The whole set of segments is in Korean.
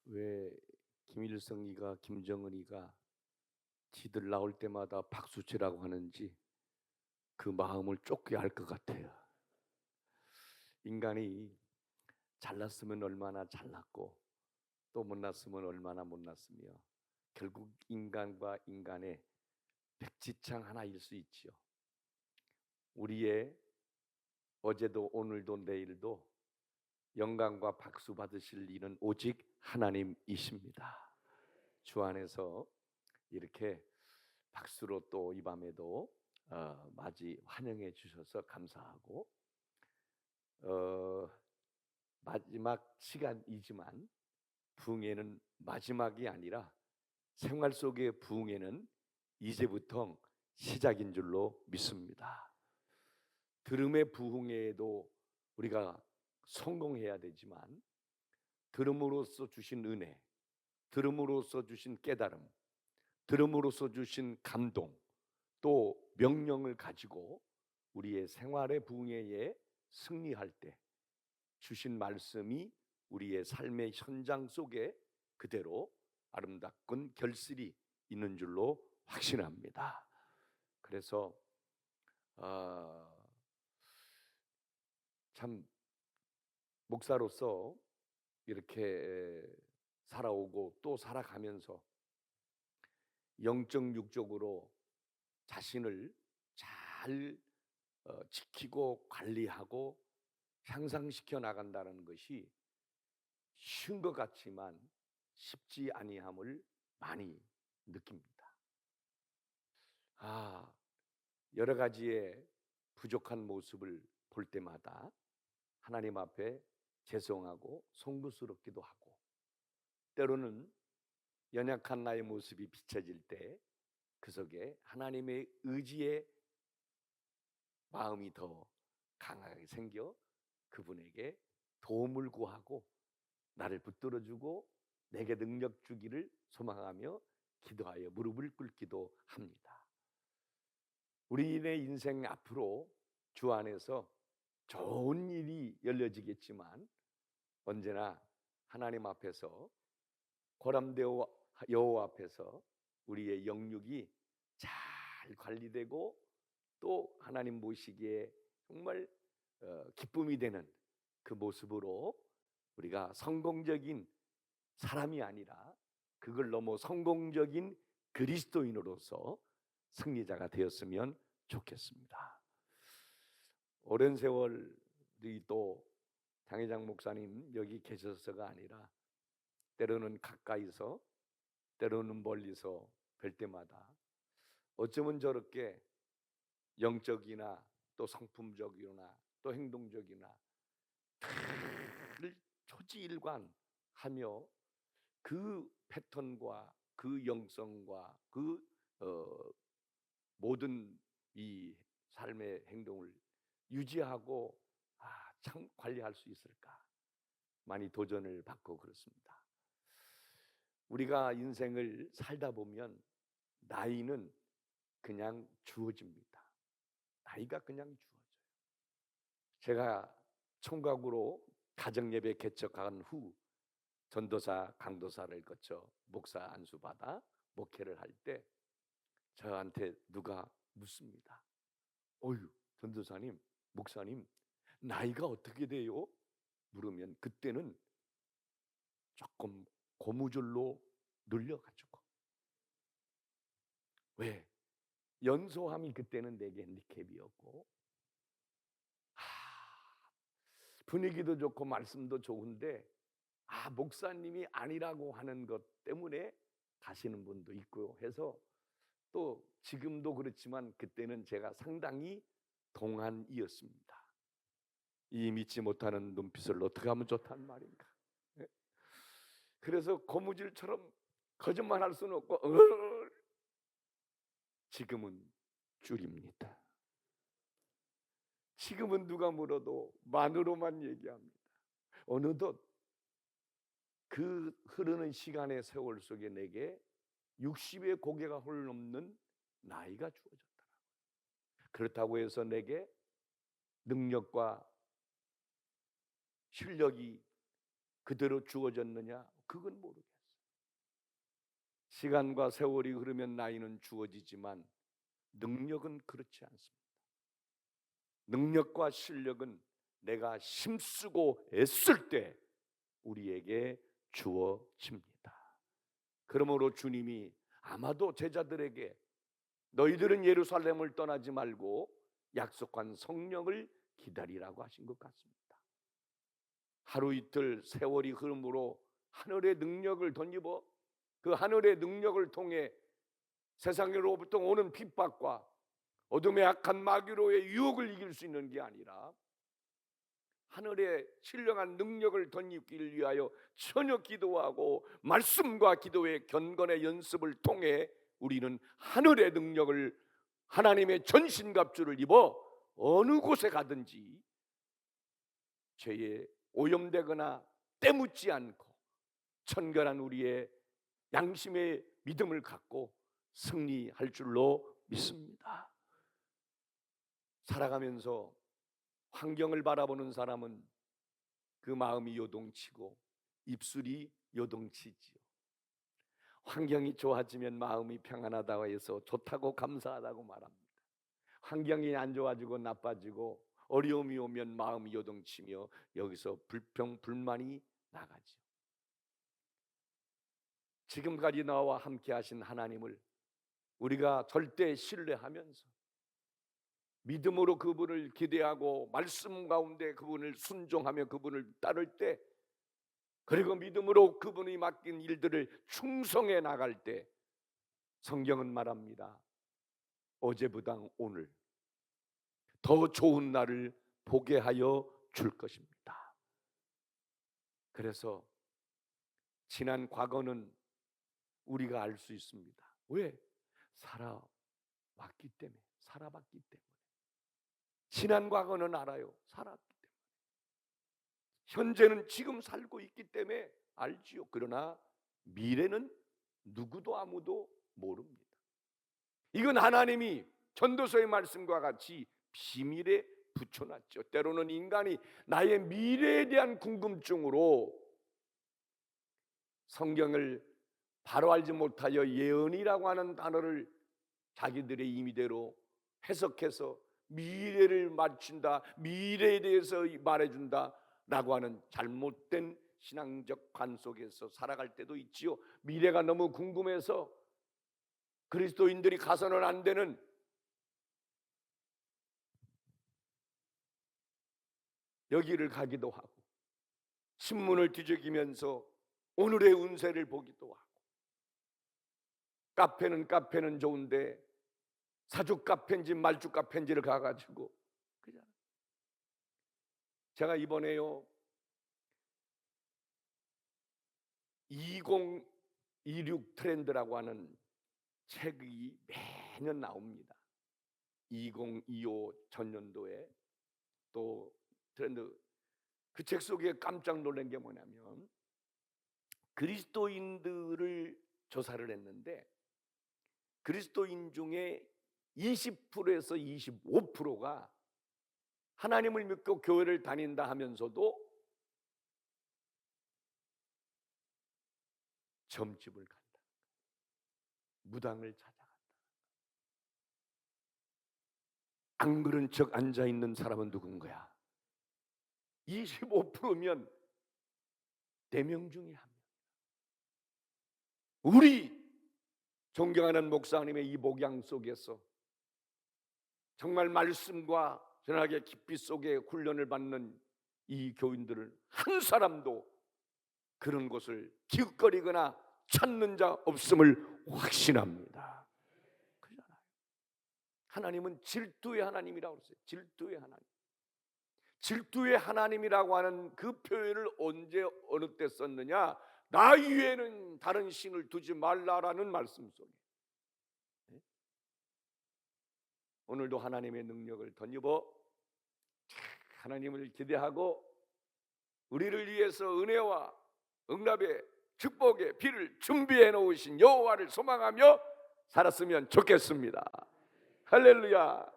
왜 김일성이가 김정은이가 지들 나올 때마다 박수치라고 하는지 그 마음을 쫓겨야 할 것 같아요. 인간이 잘났으면 얼마나 잘났고 또 못났으면 얼마나 못났으며 결국 인간과 인간의 백지창 하나일 수 있지요. 우리의 어제도 오늘도 내일도 영광과 박수 받으실 이는 오직 하나님이십니다. 주 안에서 이렇게 박수로 또 이 밤에도 맞이 환영해 주셔서 감사하고, 어, 마지막 시간이지만 부흥회는 마지막이 아니라 생활 속의 부흥회는 이제부터 시작인 줄로 믿습니다. 들음의 부흥회에도 우리가 성공해야 되지만 들음으로써 주신 은혜, 들음으로써 주신 깨달음, 들음으로써 주신 감동, 또 명령을 가지고 우리의 생활의 부흥회에 승리할 때 주신 말씀이 우리의 삶의 현장 속에 그대로 아름답군 결실이 있는 줄로 확신합니다. 그래서 참 목사로서 이렇게 살아오고 또 살아가면서 영적 육적으로 자신을 잘 지키고 관리하고 향상시켜 나간다는 것이 쉬운 것 같지만 쉽지 아니함을 많이 느낍니다. 여러 가지의 부족한 모습을 볼 때마다 하나님 앞에 죄송하고 송구스럽기도 하고, 때로는 연약한 나의 모습이 비춰질 때 그 속에 하나님의 의지의 마음이 더 강하게 생겨 그분에게 도움을 구하고 나를 붙들어주고 내게 능력 주기를 소망하며 기도하여 무릎을 꿇기도 합니다. 우리의 인생 앞으로 주 안에서 좋은 일이 열려지겠지만 언제나 하나님 앞에서 고람되어 여호와 앞에서 우리의 영육이 잘 관리되고 또 하나님 보시기에 정말 기쁨이 되는 그 모습으로 우리가 성공적인 사람이 아니라 그걸 넘어 성공적인 그리스도인으로서 승리자가 되었으면 좋겠습니다. 오랜 세월 또 장혜장 목사님 여기 계셔서가 아니라 때로는 가까이서 때로는 멀리서 뵐 때마다 어쩌면 저렇게 영적이나 또 성품적이나 또 행동적이나 늘 초지일관하며 그 패턴과 그 영성과 그 모든 이 삶의 행동을 유지하고 참 관리할 수 있을까 많이 도전을 받고 그렇습니다. 우리가 인생을 살다 보면 나이는 그냥 주어집니다. 나이가 그냥 주어져요. 제가 총각으로 가정예배 개척한 후 전도사 강도사를 거쳐 목사 안수받아 목회를 할 때 저한테 누가 묻습니다. 어휴, 전도사님, 목사님, 나이가 어떻게 돼요? 물으면 그때는 조금 고무줄로 눌려가지고, 왜? 연소함이 그때는 내게 핸디캡이었고, 분위기도 좋고 말씀도 좋은데 목사님이 아니라고 하는 것 때문에 가시는 분도 있고 해서, 또 지금도 그렇지만 그때는 제가 상당히 동안이었습니다. 이 믿지 못하는 눈빛을 어떻게 하면 좋단 말인가. 예? 그래서 고무줄처럼 거짓말할 수는 없고 지금은 줄입니다. 지금은 누가 물어도 만으로만 얘기합니다. 어느덧 그 흐르는 시간의 세월 속에 내게 60의 고개가 홀 넘는 나이가 주어졌더라고요. 그렇다고 해서 내게 능력과 실력이 그대로 주어졌느냐? 그건 모르겠어. 시간과 세월이 흐르면 나이는 주어지지만 능력은 그렇지 않습니다. 능력과 실력은 내가 힘쓰고 애쓸 때 우리에게 주어집니다. 그러므로 주님이 아마도 제자들에게 너희들은 예루살렘을 떠나지 말고 약속한 성령을 기다리라고 하신 것 같습니다. 하루 이틀 세월이 흐름으로 하늘의 능력을 덧입어 그 하늘의 능력을 통해 세상으로부터 오는 핍박과 어둠의 악한 마귀로의 유혹을 이길 수 있는 게 아니라 하늘의 신령한 능력을 덧입기를 위하여 전혀 기도하고 말씀과 기도의 견건의 연습을 통해 우리는 하늘의 능력을, 하나님의 전신갑주를 입어 어느 곳에 가든지 죄에 오염되거나 때묻지 않고 천결한 우리의 양심의 믿음을 갖고 승리할 줄로 믿습니다. 살아가면서 환경을 바라보는 사람은 그 마음이 요동치고 입술이 요동치지요. 환경이 좋아지면 마음이 평안하다고 해서 좋다고 감사하다고 말합니다. 환경이 안 좋아지고 나빠지고 어려움이 오면 마음이 요동치며 여기서 불평 불만이 나가죠. 지금까지 나와 함께 하신 하나님을 우리가 절대 신뢰하면서 믿음으로 그분을 기대하고 말씀 가운데 그분을 순종하며 그분을 따를 때, 그리고 믿음으로 그분이 맡긴 일들을 충성해 나갈 때 성경은 말합니다. 어제보다 오늘 더 좋은 날을 보게 하여 줄 것입니다. 그래서 지난 과거는 우리가 알 수 있습니다. 왜? 살아왔기 때문에, 살아봤기 때문에. 지난 과거는 알아요. 살았기 때문에. 현재는 지금 살고 있기 때문에 알지요. 그러나 미래는 누구도 아무도 모릅니다. 이건 하나님이 전도서의 말씀과 같이 비밀에 붙여놨죠. 때로는 인간이 나의 미래에 대한 궁금증으로 성경을 바로 알지 못하여 예언이라고 하는 단어를 자기들의 임의대로 해석해서 미래를 맞춘다, 미래에 대해서 말해준다 라고 하는 잘못된 신앙적 관 속에서 살아갈 때도 있지요. 미래가 너무 궁금해서 그리스도인들이 가서는 안 되는 여기를 가기도 하고, 신문을 뒤적이면서 오늘의 운세를 보기도 하고, 카페는 좋은데 사주 카페인지 말주 카페인지를 가가지고 그냥. 제가 이번에요 2026 트렌드라고 하는 책이 매년 나옵니다. 2025 전년도에 또 트렌드, 그 책 속에 깜짝 놀란 게 뭐냐면 그리스도인들을 조사를 했는데 그리스도인 중에 20%에서 25%가 하나님을 믿고 교회를 다닌다 하면서도 점집을 간다, 무당을 찾아간다. 안 그런 척 앉아있는 사람은 누군가야? 25%면 4명 중에 1명. 우리 존경하는 목사님의 이 목양 속에서 정말 말씀과 전하게 깊이 속에 훈련을 받는 이 교인들은 한 사람도 그런 곳을 기웃거리거나 찾는 자 없음을 확신합니다. 그렇잖아요. 하나님은 질투의 하나님이라고 그랬어요. 질투의 하나님. 질투의 하나님이라고 하는 그 표현을 언제 어느 때 썼느냐? 나 위에는 다른 신을 두지 말라라는 말씀 속에. 오늘도 하나님의 능력을 덧입어 하나님을 기대하고 우리를 위해서 은혜와 응답의 축복의 비를 준비해 놓으신 여호와를 소망하며 살았으면 좋겠습니다. 할렐루야.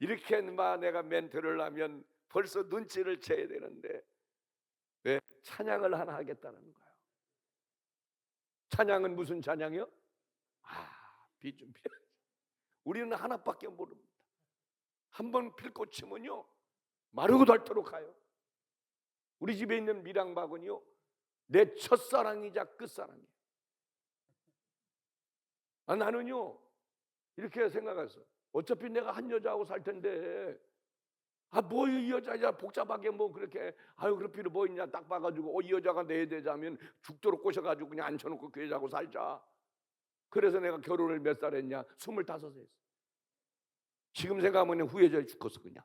이렇게만 내가 멘트를 하면 벌써 눈치를 채야 되는데 왜 찬양을 하나 하겠다는 거예요. 찬양은 무슨 찬양이요? 비준비. 우리는 하나밖에 모릅니다. 한번 필꽃 치면요 마르고 닳도록 가요. 우리 집에 있는 밀양박은요 내 첫사랑이자 끝사랑이에요. 나는요 이렇게 생각했어. 어차피 내가 한 여자하고 살 텐데 뭐 이 여자 복잡하게 뭐 그렇게 그럴 필요 뭐 있냐. 딱 봐가지고 이 여자가 내 여자면 죽도록 꼬셔가지고 그냥 앉혀놓고 그 여자하고 살자. 그래서 내가 결혼을 몇 살 했냐? 25에 했어. 지금 생각하면 후회져 죽겠어 그냥.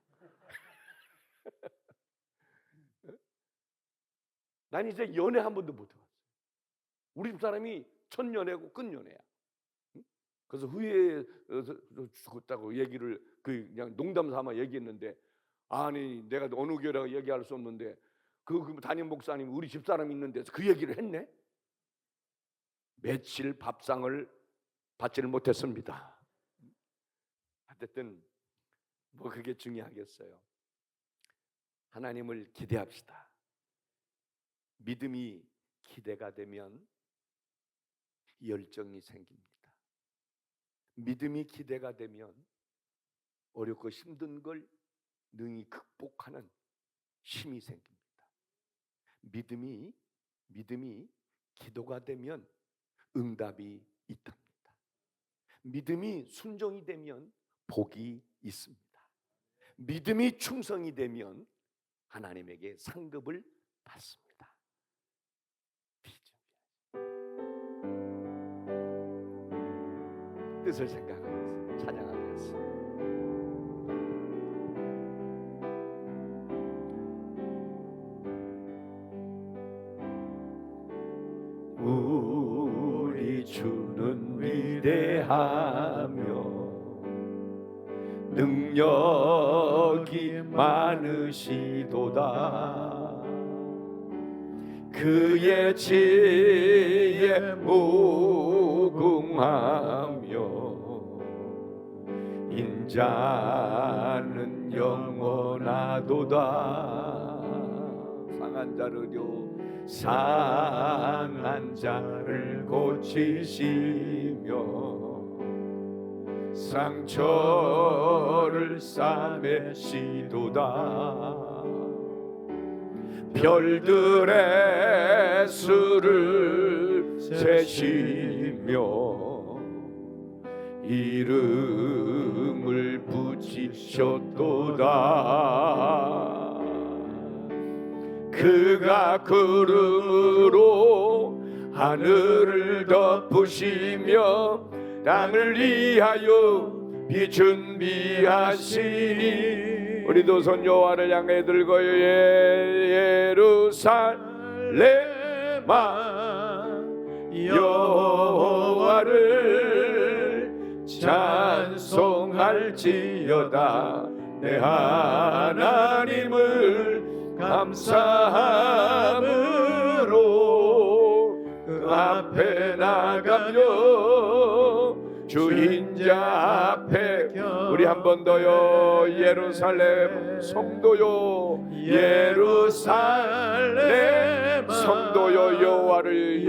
난 이제 연애 한 번도 못 해봤어. 우리 집 사람이 첫 연애고 끝 연애야. 그래서 후회해서 죽었다고 얘기를 그냥 농담 삼아 얘기했는데, 아니 내가 어느 교회라고 얘기할 수 없는데 그 담임 목사님 우리 집사람 있는 데서 그 얘기를 했네. 며칠 밥상을 받지를 못했습니다. 어쨌든 뭐 그게 중요하겠어요. 하나님을 기대합시다. 믿음이 기대가 되면 열정이 생깁니다. 믿음이 기대가 되면 어렵고 힘든 걸 능히 극복하는 힘이 생깁니다. 믿음이 기도가 되면 응답이 있답니다. 믿음이 순종이 되면 복이 있습니다. 믿음이 충성이 되면 하나님에게 상급을 받습니다. 뜻을 생각하겠습니다. 찬양하겠습니다. 우리 주는 위대하며 능력이 많으시도다. 그의 지혜 무궁하며 인자는 영원하도다. 상한 자를 고치시며 상처를 싸매시도다. 별들의 수를 세시며 이름을 붙이셨도다. 그가 구름으로 하늘을 덮으시며 땅을 위하여 비 준비하시니. 우리도 손 여호와를 향해 들고 예루살렘아 여호와를 찬송할지어다. 내 하나님을 감사함으로 그 앞에 나가며 주 인자 앞에. 우리 한 번 더요. 예루살렘 성도요, 예루살렘 성도요, 여호와를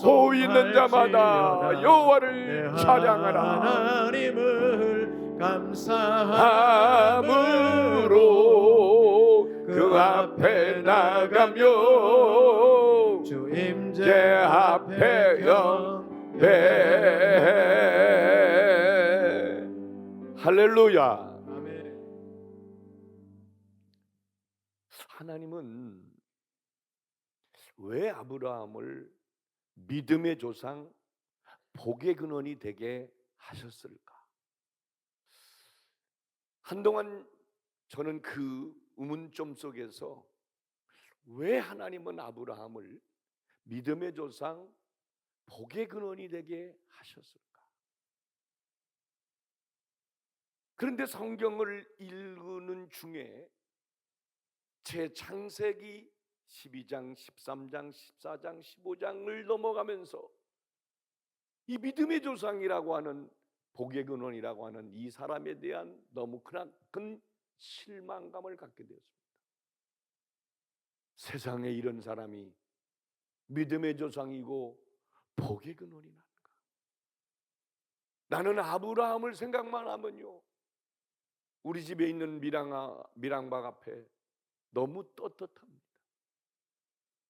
호흡 있는 자마다 여호와를 찬양하라. 하나님을 감사함으로 그 앞에 나가며 주 임재 앞에 경배. 할렐루야. 아멘. 하나님은 왜 아브라함을 믿음의 조상, 복의 근원이 되게 하셨을까? 한동안 저는 그 의문점 속에서 왜 하나님은 아브라함을 믿음의 조상, 복의 근원이 되게 하셨을까? 그런데 성경을 읽는 중에 제 창세기 12장, 13장, 14장, 15장을 넘어가면서 이 믿음의 조상이라고 하는, 복의 근원이라고 하는 이 사람에 대한 너무 큰 실망감을 갖게 되었습니다. 세상에 이런 사람이 믿음의 조상이고 복의 근원이 난가? 나는 아브라함을 생각만 하면요, 우리 집에 있는 밀양박 앞에 너무 떳떳합니다.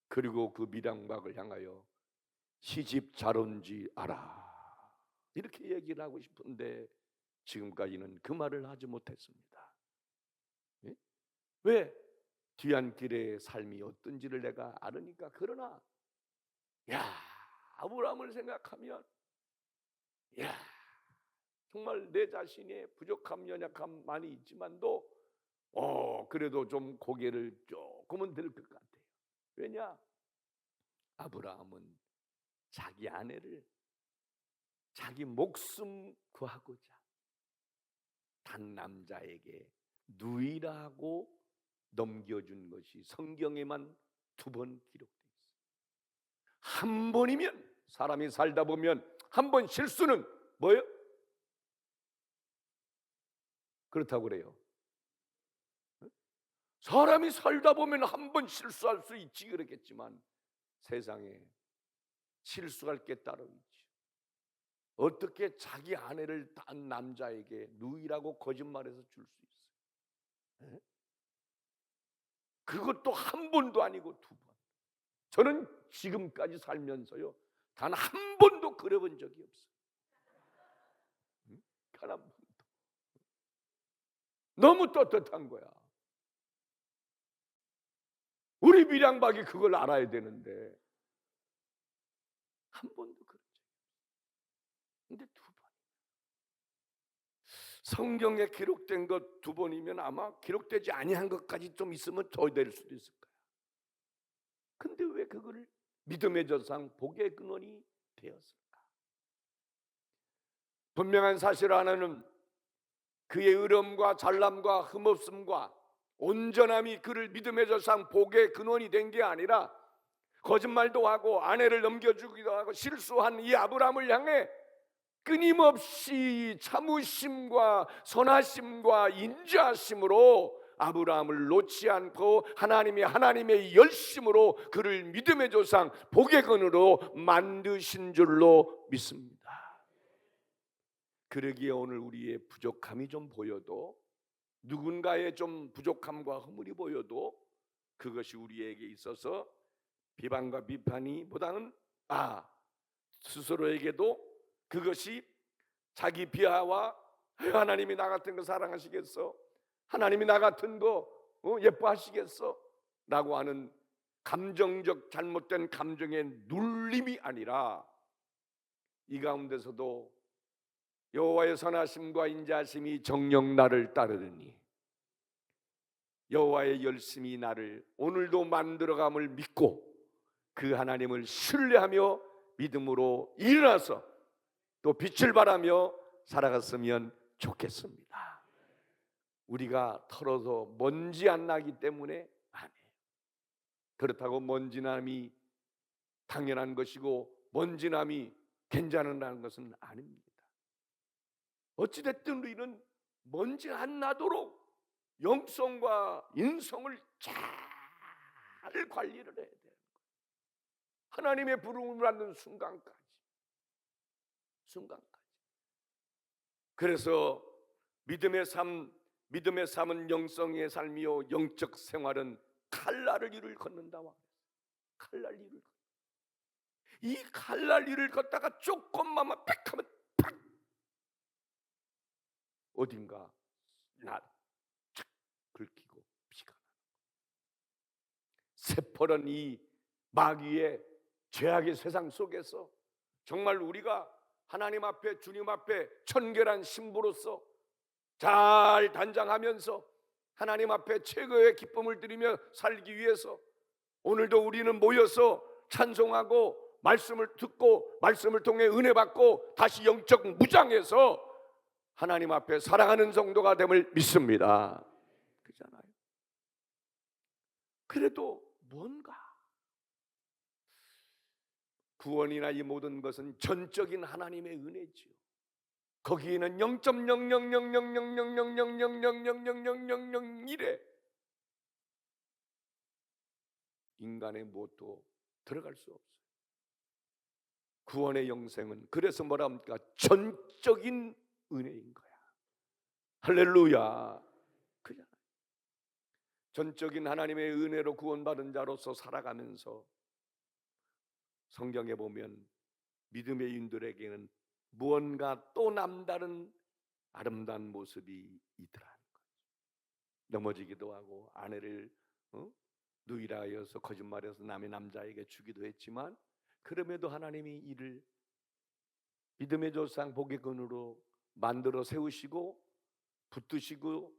그리고 그 밀양박을 향하여 시집 잘 온지 알아, 이렇게 얘기를 하고 싶은데 지금까지는 그 말을 하지 못했습니다. 예? 왜? 뒤안길의 삶이 어떤지를 내가 알으니까. 그러나 아브라함을 생각하면 정말 내 자신의 부족함, 연약함 많이 있지만도 그래도 좀 고개를 조금은 들 것 같아요. 왜냐? 아브라함은 자기 아내를 자기 목숨 구하고자 단 남자에게 누이라고 넘겨준 것이 성경에만 2번 기록되어 있어요. 한 번이면, 사람이 살다 보면 한 번 실수는 뭐예요? 그렇다고 그래요. 사람이 살다 보면 한 번 실수할 수 있지 그렇겠지만 세상에 실수할 게 따로 있지. 어떻게 자기 아내를 딴 남자에게 누이라고 거짓말해서 줄 수 있어요? 그것도 한 번도 아니고 2번. 저는 지금까지 살면서요, 단 한 번도 그래본 적이 없어요. 단 한 번도. 너무 떳떳한 거야. 우리 밀양박이 그걸 알아야 되는데 한 번도 그런 적이 없어요. 근데 2번. 성경에 기록된 것 2번이면 아마 기록되지 아니한 것까지 좀 있으면 더 될 수도 있을 거야. 근데 왜 그거를 믿음의 조상, 복의 근원이 되었을까? 분명한 사실 하나는 그의 의로움과 잘남과 흠없음과 온전함이 그를 믿음의 조상, 복의 근원이 된 게 아니라 거짓말도 하고 아내를 넘겨주기도 하고 실수한 이 아브라함을 향해 끊임없이 참으심과 선하심과 인자하심으로 아브라함을 놓지 않고 하나님의 열심으로 그를 믿음의 조상, 복의 근원으로 만드신 줄로 믿습니다. 그러기에 오늘 우리의 부족함이 좀 보여도, 누군가의 좀 부족함과 허물이 보여도 그것이 우리에게 있어서 비방과 비판이 보다는 스스로에게도 그것이 자기 비하와 하나님이 나 같은 거 사랑하시겠어? 하나님이 나 같은 거 예뻐하시겠어? 라고 하는 감정적 잘못된 감정의 눌림이 아니라 이 가운데서도 여호와의 선하심과 인자하심이 정녕 나를 따르느니 여호와의 열심히 나를 오늘도 만들어감을 믿고 그 하나님을 신뢰하며 믿음으로 일어나서 또 빛을 발하며 살아갔으면 좋겠습니다. 우리가 털어서 먼지 안 나기 때문에 아니에요. 그렇다고 먼지남이 당연한 것이고 먼지남이 괜찮은 것은 아닙니다. 어찌됐든 우리는 먼지 안 나도록 영성과 인성을 잘 관리를 해야 돼요. 하나님의 부름을 받는 순간까지. 그래서 믿음의 삶은 영성의 삶이요 영적 생활은 칼날을 위를 걷는다와 칼날 위를 이 칼날 위를 걷다가 조금만 빽 하면 팍 어딘가 착 긁히고 피가 나는 새퍼런 이 마귀의 죄악의 세상 속에서 정말 우리가 하나님 앞에, 주님 앞에 청결한 신부로서 잘 단장하면서 하나님 앞에 최고의 기쁨을 드리며 살기 위해서 오늘도 우리는 모여서 찬송하고 말씀을 듣고 말씀을 통해 은혜 받고 다시 영적 무장해서 하나님 앞에 사랑하는 성도가 됨을 믿습니다. 그렇잖아요. 그래도 뭔가 구원이나 이 모든 것은 전적인 하나님의 은혜지요. 거기에는 0.00000000000000001에 인간의 무엇도 들어갈 수 없어요. 구원의 영생은 그래서 뭐라 합니까? 전적인 은혜인 거야. 할렐루야. 그냥 전적인 하나님의 은혜로 구원받은 자로서 살아가면서 성경에 보면 믿음의 인들에게는 무언가 또 남다른 아름다운 모습이 있더라는 거죠. 넘어지기도 하고 아내를 누이라 하여서 거짓말해서 남의 남자에게 주기도 했지만 그럼에도 하나님이 이를 믿음의 조상 복의 근으로 만들어 세우시고 붙드시고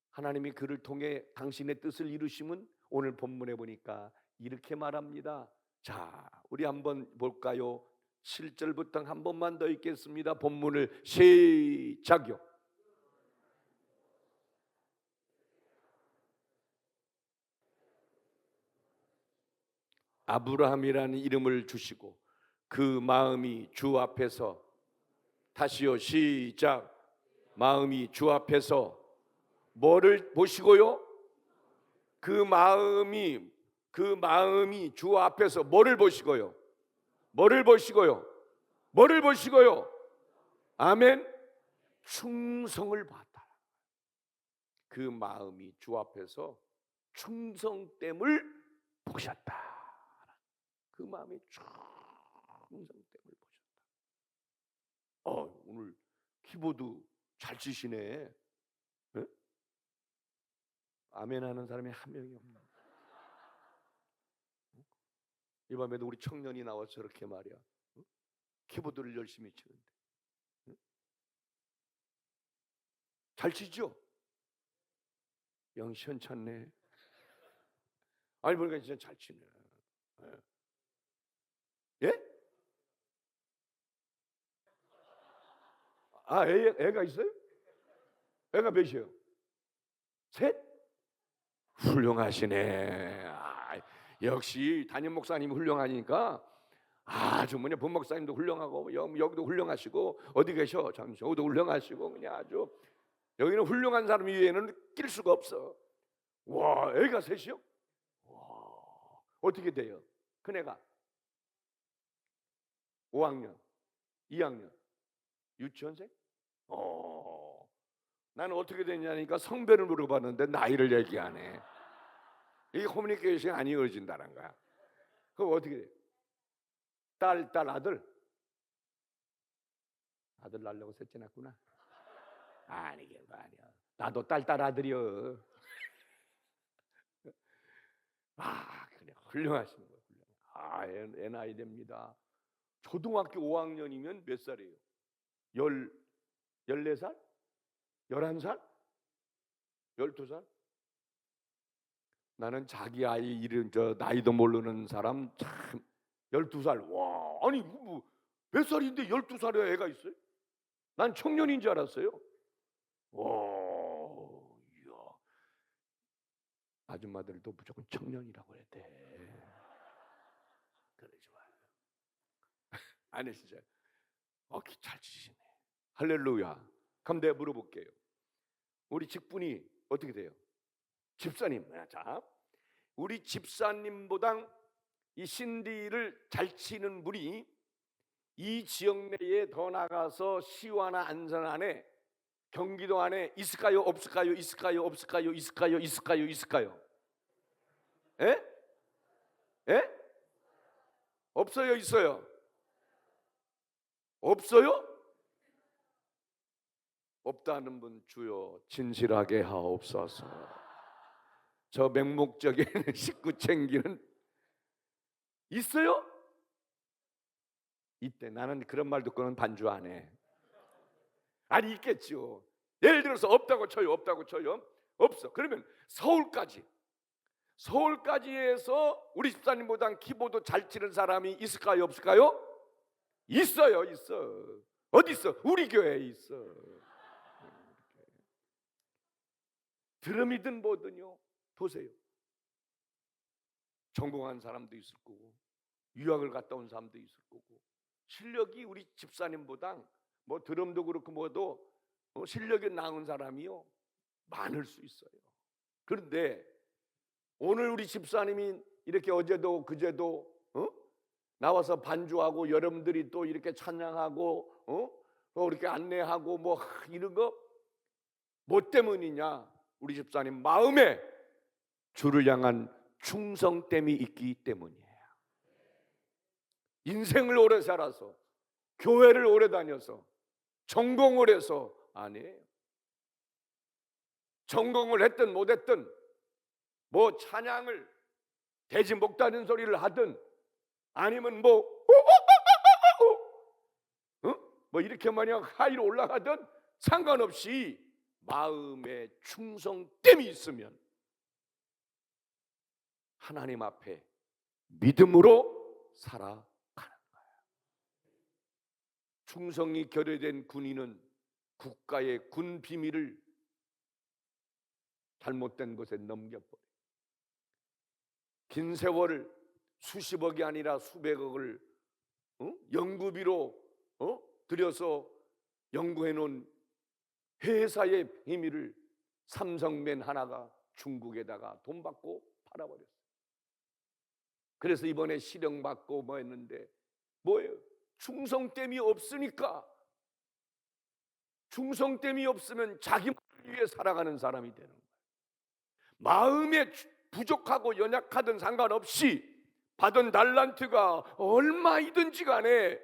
하나님이 그를 통해 당신의 뜻을 이루심은 오늘 본문에 보니까 이렇게 말합니다. 자, 우리 한번 볼까요? 7절부터 한 번만 더 읽겠습니다. 본문을 시작요. 아브라함이라는 이름을 주시고 그 마음이 주 앞에서, 다시요 시작, 마음이 주 앞에서 뭐를 보시고요? 그 마음이 주 앞에서 뭐를 보시고요? 뭐를 보시고요? 뭐를 보시고요? 아멘. 충성을 봤다. 그 마음이 주 앞에서 충성됨을 보셨다. 그 마음이 충성됨을 보셨다. 오늘 키보드 잘 치시네. 네? 아멘 하는 사람이 한 명이 없나? 이 밤에도 우리 청년이 나와서 저렇게 말이야, 키보드를 열심히 치는데 잘 치죠? 영 시원찮네. 아니 보니까 진짜 잘 치네. 예? 아, 애가 있어요? 애가 몇이에요? 셋? 훌륭하시네. 역시 담임 목사님이 훌륭하니까 아주 뭐냐, 본목사님도 훌륭하고 여기도 훌륭하시고 어디 계셔? 참 저도 훌륭하시고 그냥 아주 여기는 훌륭한 사람 위에는 낄 수가 없어. 와, 애가 셋이요? 와, 어떻게 돼요? 큰애가 5학년, 2학년, 유치원생? 나는 어떻게 됐냐니까 성별을 물어봤는데 나이를 얘기 안 해. 이게 커뮤니케이션이 안 이루어진다는 거야. 그럼 어떻게 돼? 딸, 아들? 아들 낳으려고 셋째 낳구나. 아니야. 나도 딸, 아들이여. 그래, 훌륭하신 거예요. 애 나이 됩니다. 초등학교 5학년이면 몇 살이에요? 14살? 11살? 12살? 나는 자기 아이 이름 나이도 모르는 사람 참 12살. 와, 아니 몇 살인데 12살에 애가 있어요? 난 청년인 줄 알았어요. 와, 이야. 아줌마들도 무조건 청년이라고 해야 돼. 그러지 마요. 아니 진짜 잘 치시네. 할렐루야. 그럼 내가 물어볼게요. 우리 직분이 어떻게 돼요? 집사님. 자, 우리 집사님보다 이 신디를 잘 치는 분이 이 지역 내에 더 나가서 시와나 안산 안에 경기도 안에 있을까요? 없을까요? 있을까요? 없을까요? 있을까요? 예? 예? 없어요? 있어요? 없어요? 없다는 분 주여 진실하게 하옵소서. 저 맹목적인 식구 챙기는 있어요? 이때 나는 그런 말 듣고는 반주 안 해. 아니 있겠죠. 예를 들어서 없다고 쳐요. 없어. 그러면 서울까지에서 우리 집사님보다 키보드 잘 치는 사람이 있을까요? 없을까요? 있어요. 어디 있어? 우리 교회에 있어. 드럼이든 뭐든요. 보세요. 전공한 사람도 있을 거고 유학을 갔다 온 사람도 있을 거고 실력이 우리 집사님보다 뭐 드럼도 그렇고 뭐도 실력이 나은 사람이요 많을 수 있어요. 그런데 오늘 우리 집사님이 이렇게 어제도 그제도 나와서 반주하고 여러분들이 또 이렇게 찬양하고 또 이렇게 안내하고 뭐 이런 거 뭐 때문이냐? 우리 집사님 마음에 주를 향한 충성됨이 있기 때문이에요. 인생을 오래 살아서 교회를 오래 다녀서 전공을 해서 아니에요. 전공을 했든 못했든 뭐 찬양을 돼지 목다는 소리를 하든 아니면 뭐 이렇게 마냥 하이로 올라가든 상관없이 마음에 충성됨이 있으면 하나님 앞에 믿음으로 살아가는 거예요. 충성이 결여된 군인은 국가의 군 비밀을 잘못된 곳에 넘겨버려요. 긴 세월을 수십억이 아니라 수백억을 연구비로 들여서 연구해 놓은 회사의 비밀을 삼성맨 하나가 중국에다가 돈 받고 팔아버렸어요. 그래서 이번에 실형받고 뭐 했는데 뭐예요? 충성됨이 없으니까. 충성됨이 없으면 자기만을 위해 살아가는 사람이 되는 거예요. 마음에 부족하고 연약하든 상관없이 받은 달란트가 얼마이든지 간에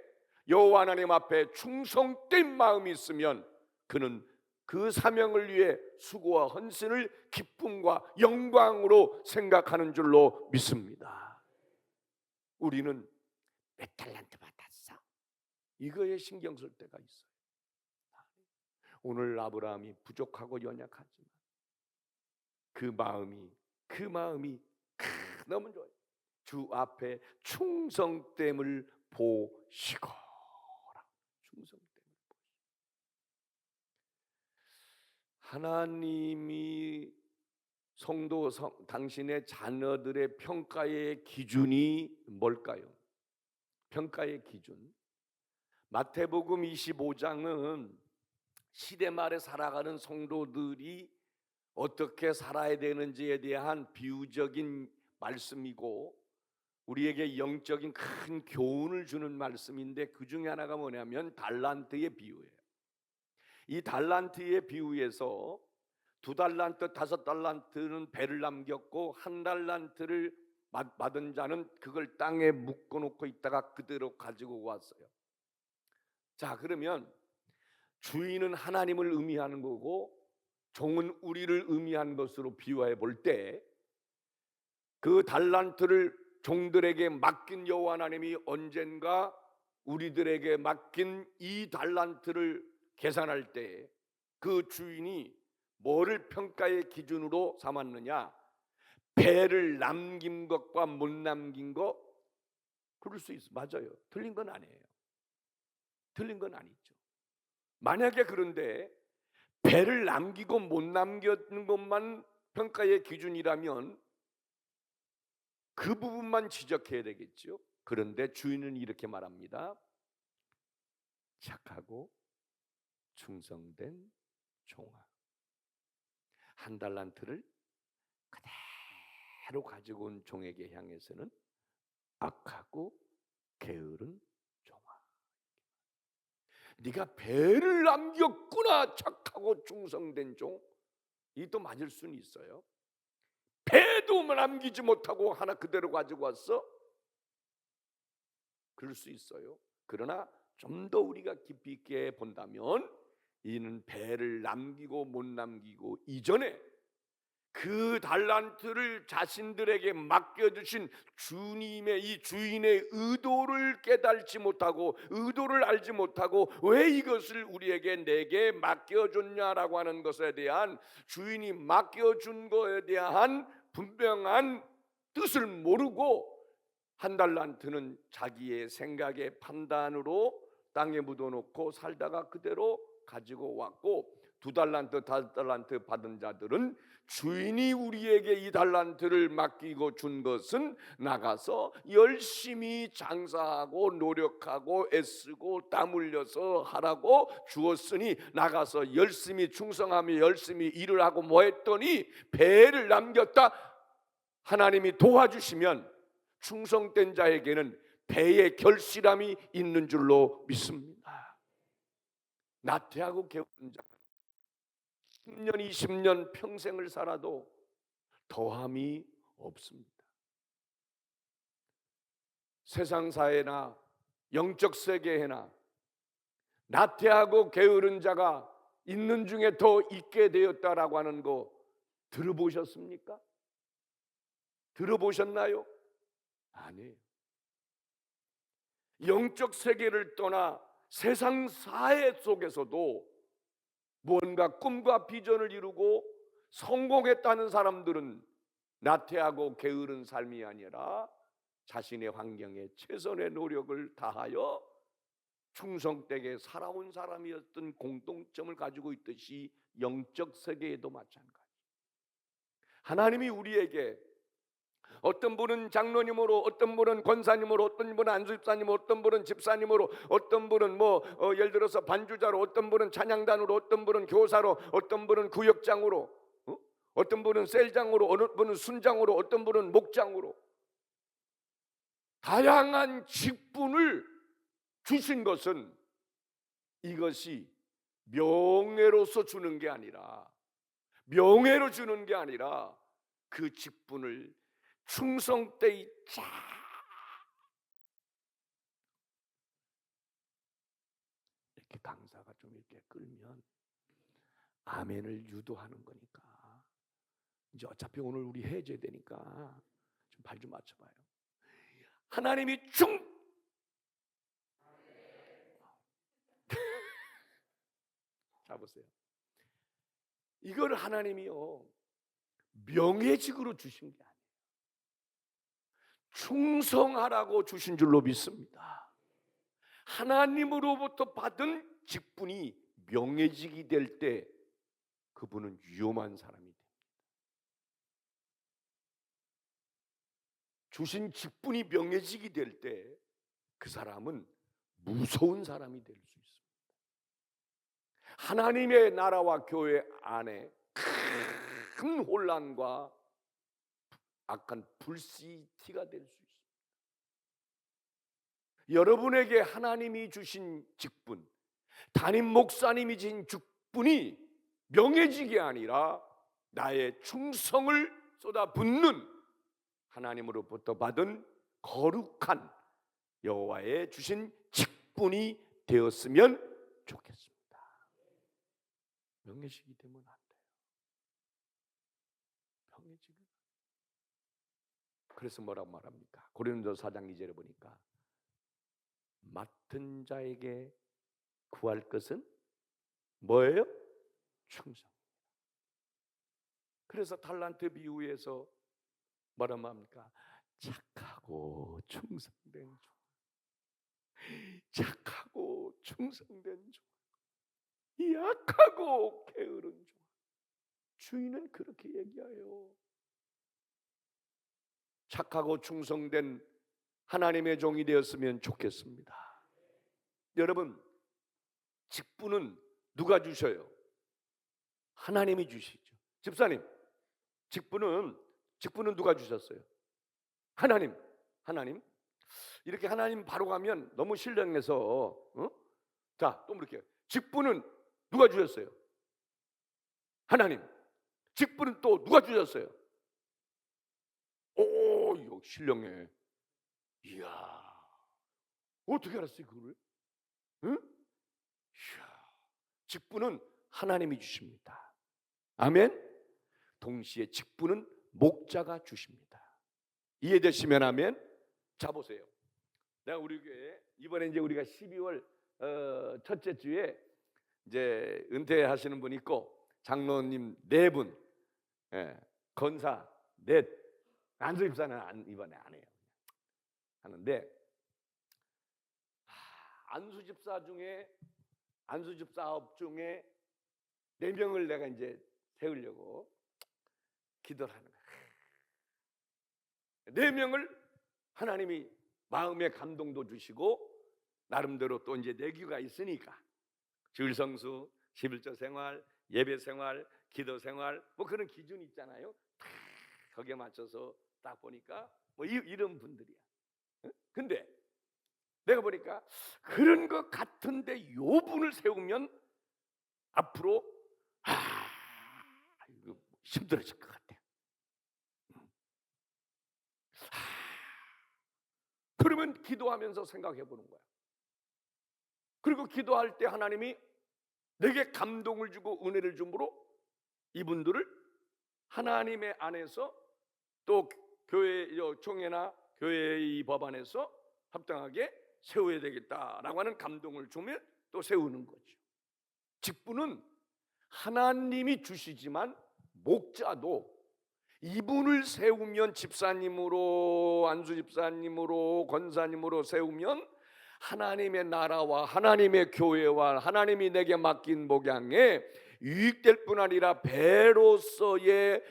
여호와 하나님 앞에 충성된 마음이 있으면 그는 그 사명을 위해 수고와 헌신을 기쁨과 영광으로 생각하는 줄로 믿습니다. 우리는 몇 달란트 받았어? 이거에 신경 쓸 때가 있어요. 오늘 아브라함이 부족하고 연약하지만 그 마음이 너무 좋아요. 주 앞에 충성됨을 보시고 충성됨을 보시고 하나님이 성도 당신의 자녀들의 평가의 기준이 뭘까요? 평가의 기준. 마태복음 25장은 시대 말에 살아가는 성도들이 어떻게 살아야 되는지에 대한 비유적인 말씀이고 우리에게 영적인 큰 교훈을 주는 말씀인데 그 중에 하나가 뭐냐면 달란트의 비유예요. 이 달란트의 비유에서 2달란트, 5달란트는 배를 남겼고 1달란트를 받은 자는 그걸 땅에 묶어놓고 있다가 그대로 가지고 왔어요. 자, 그러면 주인은 하나님을 의미하는 거고 종은 우리를 의미하는 것으로 비유해 볼 때 그 달란트를 종들에게 맡긴 여호와 하나님이 언젠가 우리들에게 맡긴 이 달란트를 계산할 때 그 주인이 뭐를 평가의 기준으로 삼았느냐? 배를 남긴 것과 못 남긴 것. 그럴 수 있어. 맞아요. 틀린 건 아니에요. 틀린 건 아니죠. 만약에 그런데 배를 남기고 못 남겼는 것만 평가의 기준이라면 그 부분만 지적해야 되겠죠. 그런데 주인은 이렇게 말합니다. 착하고 충성된 종아, 1달란트를 그대로 가지고 온 종에게 향해서는 악하고 게으른 종아, 네가 배를 남겼구나. 착하고 충성된 종. 이 또 맞을 수는 있어요. 배도 남기지 못하고 하나 그대로 가지고 왔어? 그럴 수 있어요. 그러나 좀 더 우리가 깊이 있게 본다면 이는 배를 남기고 못 남기고 이전에 그 달란트를 자신들에게 맡겨주신 주님의 이 주인의 의도를 깨달지 못하고 의도를 알지 못하고 왜 이것을 우리에게 내게 맡겨줬냐라고 하는 것에 대한 주인이 맡겨준 것에 대한 분명한 뜻을 모르고 1달란트는 자기의 생각의 판단으로 땅에 묻어놓고 살다가 그대로 가지고 왔고 2달란트, 5달란트 받은 자들은 주인이 우리에게 이 달란트를 맡기고 준 것은 나가서 열심히 장사하고 노력하고 애쓰고 땀 흘려서 하라고 주었으니 나가서 열심히 충성하며 열심히 일을 하고 뭐 했더니 배를 남겼다. 하나님이 도와주시면 충성된 자에게는 배의 결실함이 있는 줄로 믿습니다. 나태하고 게으른 자 10년 20년 평생을 살아도 더함이 없습니다. 세상사회나 영적 세계에나 나태하고 게으른 자가 있는 중에 더 있게 되었다라고 하는 거 들어보셨습니까? 들어보셨나요? 아니에요. 영적 세계를 떠나 세상 사회 속에서도 무언가 꿈과 비전을 이루고 성공했다는 사람들은 나태하고 게으른 삶이 아니라 자신의 환경에 최선의 노력을 다하여 충성되게 살아온 사람이었던 공통점을 가지고 있듯이 영적 세계에도 마찬가지. 하나님이 우리에게 어떤 분은 장로님으로, 어떤 분은 권사님으로, 어떤 분은 안수집사님으로, 어떤 분은 집사님으로, 어떤 분은 예를 들어서 반주자로, 어떤 분은 찬양단으로, 어떤 분은 교사로, 어떤 분은 구역장으로, 어떤 분은 셀장으로, 어느 분은 순장으로, 어떤 분은 목장으로 다양한 직분을 주신 것은 이것이 명예로서 주는 게 아니라, 명예로 주는 게 아니라 그 직분을 충성되이 쫙 이렇게 강사가 좀 이렇게 끌면 아멘을 유도하는 거니까. 이제 어차피 오늘 우리 해제되니까 좀 발 좀 맞춰봐요. 하나님이 자 보세요. 이걸 하나님이요 명예직으로 주신 게 아니에요. 충성하라고 주신 줄로 믿습니다. 하나님으로부터 받은 직분이 명예직이 될 때 그분은 위험한 사람이 됩니다. 주신 직분이 명예직이 될 때 그 사람은 무서운 사람이 될 수 있습니다. 하나님의 나라와 교회 안에 큰 혼란과 악한 불씨티가 될 수 있습니다. 여러분에게 하나님이 주신 직분, 담임 목사님이 주신 직분이 명예직이 아니라 나의 충성을 쏟아붓는 하나님으로부터 받은 거룩한 여호와의 주신 직분이 되었으면 좋겠습니다. 명예직이 되면 안 돼요. 명예직은. 그래서 뭐라고 말합니까? 고린도서 4장 2절에 보니까 맡은 자에게 구할 것은 뭐예요? 충성. 그래서 달란트 비유에서 뭐라고 합니까? 착하고 충성된 종, 착하고 충성된 종, 약하고 게으른 종. 주인은 그렇게 얘기해요. 착하고 충성된 하나님의 종이 되었으면 좋겠습니다. 여러분, 직분은 누가 주셔요? 하나님이 주시죠. 집사님, 직분은 누가 주셨어요? 하나님. 이렇게 하나님 바로 가면 너무 신령해서 자, 또 이렇게 직분은 누가 주셨어요? 하나님. 직분은 또 누가 주셨어요? 오, 이거 신령해. 이야, 어떻게 알았어요 그거를? 응? 이야, 직분은 하나님이 주십니다. 아멘. 동시에 직분은 목자가 주십니다. 이해되시면 아멘. 자 보세요. 내가 우리 교회 이번에 이제 우리가 12월 첫째 주에 이제 은퇴하시는 분 있고 장로님 4분, 건사 넷, 안수집사는 이번에 안 해요. 하는데 안수집사업 중에 4명을 내가 이제 세우려고 기도를 하는 거야. 4명을 하나님이 마음의 감동도 주시고 나름대로 또 이제 내규가 있으니까 주일성수, 11조 생활, 예배 생활, 기도 생활 뭐 그런 기준이 있잖아요. 다 거기에 맞춰서 딱 보니까 뭐 이런 분들이야. 근데 내가 보니까 그런 것 같은데 요 분을 세우면 앞으로 이거 힘들어질 것 같아. 그러면 기도하면서 생각해 보는 거야. 그리고 기도할 때 하나님이 내게 감동을 주고 은혜를 줌으로 이분들을 하나님의 안에서 또 교회 총회나 교회의 이 법안에서 합당하게 세워야 되겠다라고 하는 감동을 주면 또 세우는 거죠. 직분은 하나님이 주시지만 목자도 이분을 세우면 집사님으로 안수 집사님으로 권사님으로 세우면 하나님의 나라와 하나님의 교회와 하나님이 내게 맡긴 목양에 유익될 뿐 아니라 배로서의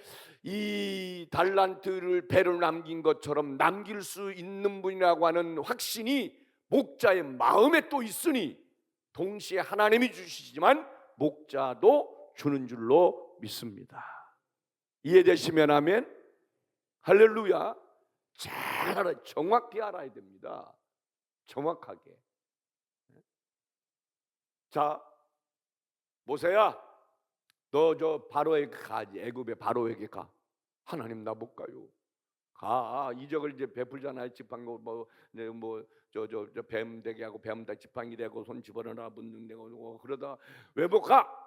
이 달란트를 배로 남긴 것처럼 남길 수 있는 분이라고 하는 확신이 목자의 마음에 또 있으니 동시에 하나님이 주시지만 목자도 주는 줄로 믿습니다. 이해되시면 아멘. 할렐루야. 잘 알아, 정확히 알아야 됩니다. 정확하게. 자, 모세야, 너 저 바로에게 가지. 애굽의 바로에게 가. 하나님 나 못 가요. 가. 이적을 이제 베풀잖아요. 지팡이 뭐저저 뱀 되게 하고 뱀다 지팡이 되고 손 집어넣어라 문능 되고 그러다 왜 못 가?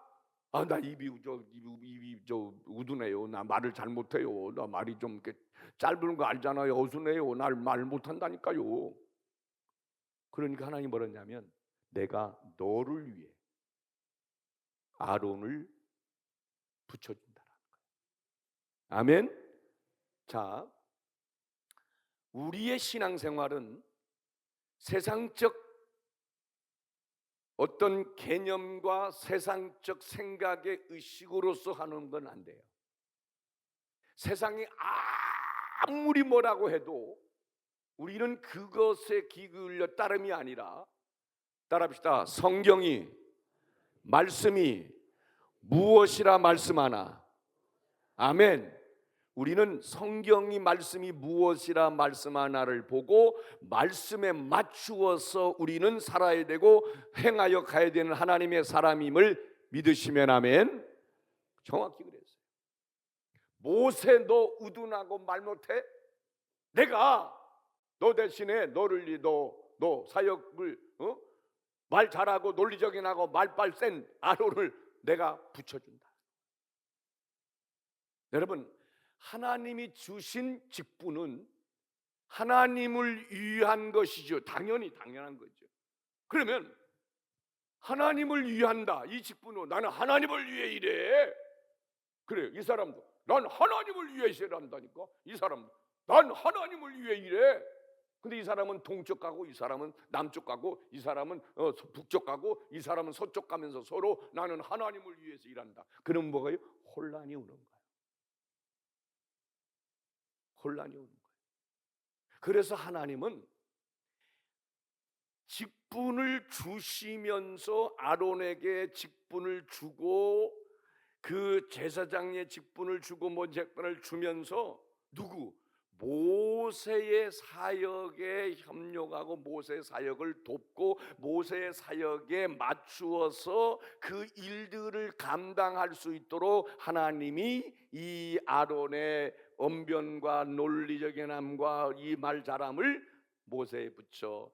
아, 나 입이 저 우두네요. 나 말을 잘 못해요. 나 말이 좀 이렇게 짧은 거 알잖아요. 어수네요. 날 말 못한다니까요. 그러니까 하나님 뭐랬냐면 내가 너를 위해 아론을 붙여준다라는 거예요. 아멘. 자, 우리의 신앙생활은 세상적 어떤 개념과 세상적 생각의 의식으로서 하는 건 안 돼요. 세상이 아무리 뭐라고 해도 우리는 그것에 기울여 따름이 아니라 따라합시다. 성경이 말씀이 무엇이라 말씀하나. 아멘. 우리는 성경이 말씀이 무엇이라 말씀하나를 보고 말씀에 맞추어서 우리는 살아야 되고 행하여 가야 되는 하나님의 사람임을 믿으시면 아멘. 정확히 그랬어요. 모세 너 우둔하고 말 못해? 내가 너 대신에 너 사역을 말 잘하고 논리적인 하고 말빨 센 아론을 내가 붙여준다. 여러분, 하나님이 주신 직분은 하나님을 위한 것이죠. 당연한 거죠. 그러면 하나님을 위한다. 이 직분은 나는 하나님을 위해 일해. 그래, 이 사람도 난 하나님을 위해 일한다니까. 이 사람도 난 하나님을 위해 일해. 근데 이 사람은 동쪽 가고 이 사람은 남쪽 가고 이 사람은 북쪽 가고 이 사람은 서쪽 가면서 서로 나는 하나님을 위해서 일한다. 그럼 뭐가요? 혼란이 오는 거예요. 혼란이 오는 거예요. 그래서 하나님은 직분을 주시면서 아론에게 직분을 주고 그 제사장의 직분을 주고 직분을 주면서 모세의 사역에 협력하고 모세의 사역을 돕고 모세의 사역에 맞추어서 그 일들을 감당할 수 있도록 하나님이 이 아론의 언변과 논리적인 함과 이 말 잘함을 모세에 붙여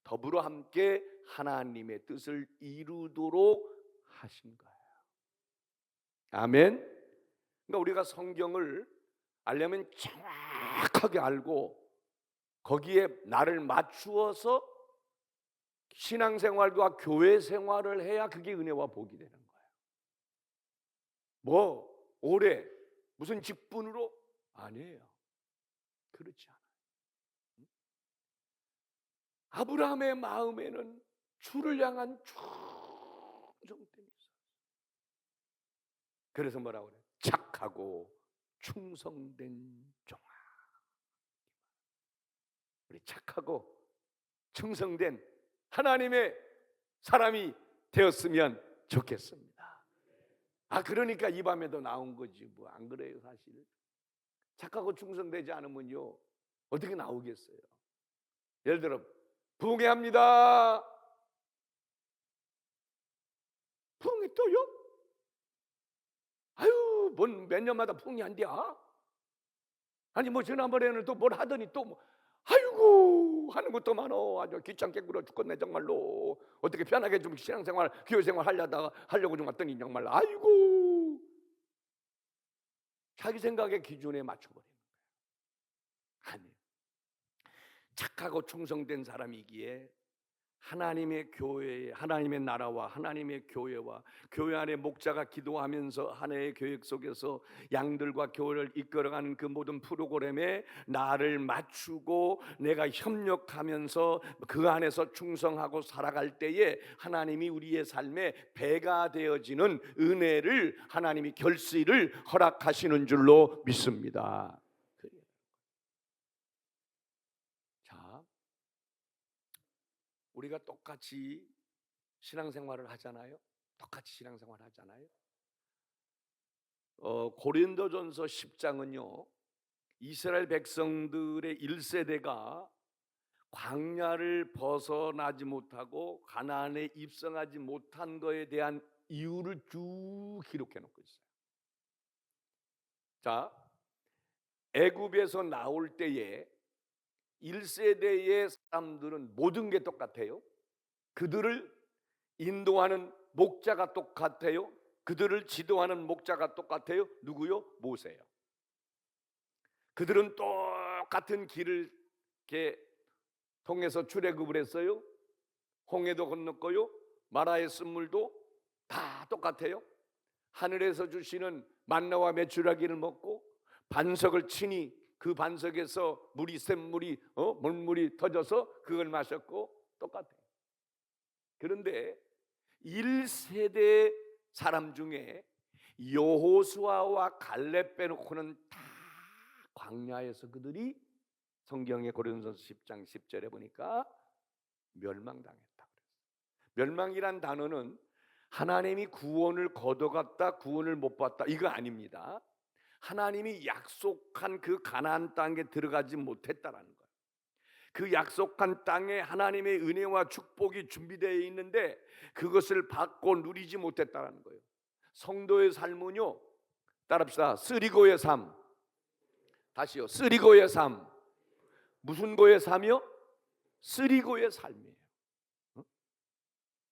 더불어 함께 하나님의 뜻을 이루도록 하신 거예요. 아멘. 그러니까 우리가 성경을 알려면 정확하게 알고 거기에 나를 맞추어서 신앙생활과 교회 생활을 해야 그게 은혜와 복이 되는 거예요. 뭐 오래 무슨 직분으로? 아니에요. 그렇지 않아요. 아브라함의 마음에는 주를 향한 충성됨이 있어요. 그래서 뭐라고 그래? 착하고 충성된 종아. 우리 착하고 충성된 하나님의 사람이 되었으면 좋겠습니다. 그러니까 이 밤에도 나온 거지 뭐. 안 그래요? 사실 착하고 충성되지 않으면요 어떻게 나오겠어요? 예를 들어 부흥회합니다. 부흥회 또요? 아유, 뭔 몇 년마다 부흥회 한대야? 아니 뭐 지난번에는 또 뭘 하더니 또 뭐, 아이고 하는 것도 많어. 아주 귀찮게 굴어 죽겠네 정말로. 어떻게 편하게 좀 신앙생활, 교회생활 하려고 좀 왔더니 정말 아이고 자기 생각의 기준에 맞춰버리는 거예요. 아니, 착하고 충성된 사람이기에 하나님의 교회, 하나님의 나라와 하나님의 교회와 교회 안에 목자가 기도하면서 하나의 계획 속에서 양들과 교회를 이끌어가는 그 모든 프로그램에 나를 맞추고 내가 협력하면서 그 안에서 충성하고 살아갈 때에 하나님이 우리의 삶에 배가 되어지는 은혜를 하나님이 결실을 허락하시는 줄로 믿습니다. 자, 우리가 똑같이 신앙생활을 하잖아요. 똑같이 신앙생활 하잖아요. 고린도전서 10장은요 이스라엘 백성들의 1세대가 광야를 벗어나지 못하고 가나안에 입성하지 못한 것에 대한 이유를 쭉 기록해 놓고 있어요. 자, 애굽에서 나올 때에 1세대의 사람들은 모든 게 똑같아요. 그들을 인도하는 목자가 똑같아요. 그들을 지도하는 목자가 똑같아요. 누구요? 모세요. 그들은 똑같은 길을 이렇게 통해서 출애굽을 했어요. 홍해도 건넜고요. 마라의 쓴물도 다 똑같아요. 하늘에서 주시는 만나와 메추라기를 먹고 반석을 치니 그 반석에서 샘물이 물물이 터져서 그걸 마셨고 똑같아요. 그런데 1세대 사람 중에 여호수아와 갈렙 빼놓고는 다 광야에서 그들이 성경의 고린도전서 10장 10절에 보니까 멸망당했다. 멸망이란 단어는 하나님이 구원을 거둬갔다, 구원을 못 받다 이거 아닙니다. 하나님이 약속한 그 가나안 땅에 들어가지 못했다라는 거예요. 그 약속한 땅에 하나님의 은혜와 축복이 준비되어 있는데 그것을 받고 누리지 못했다는 거예요. 성도의 삶은요, 따라합시다. 쓰리고의 삶. 다시요. 쓰리고의 삶. 무슨 고의 삶이요? 쓰리고의 삶이에요.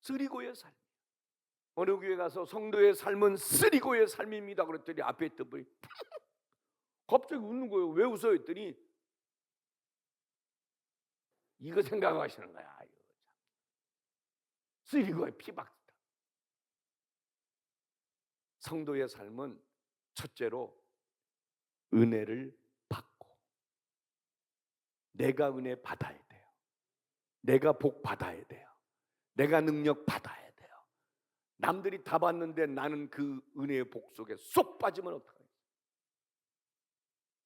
쓰리고의 삶. 어느 교회 가서 성도의 삶은 쓰리고의 삶입니다 그랬더니 앞에 있던 분이 갑자기 웃는 거예요. 왜 웃어? 했더니 이거 생각하시는 거야. 쓰리고의 피박스다. 성도의 삶은 첫째로 은혜를 받고 내가 은혜 받아야 돼요. 내가 복 받아야 돼요. 내가 능력 받아야 돼요. 남들이 다 받는데 나는 그 은혜의 복 속에 쏙 빠지면 어떡해요?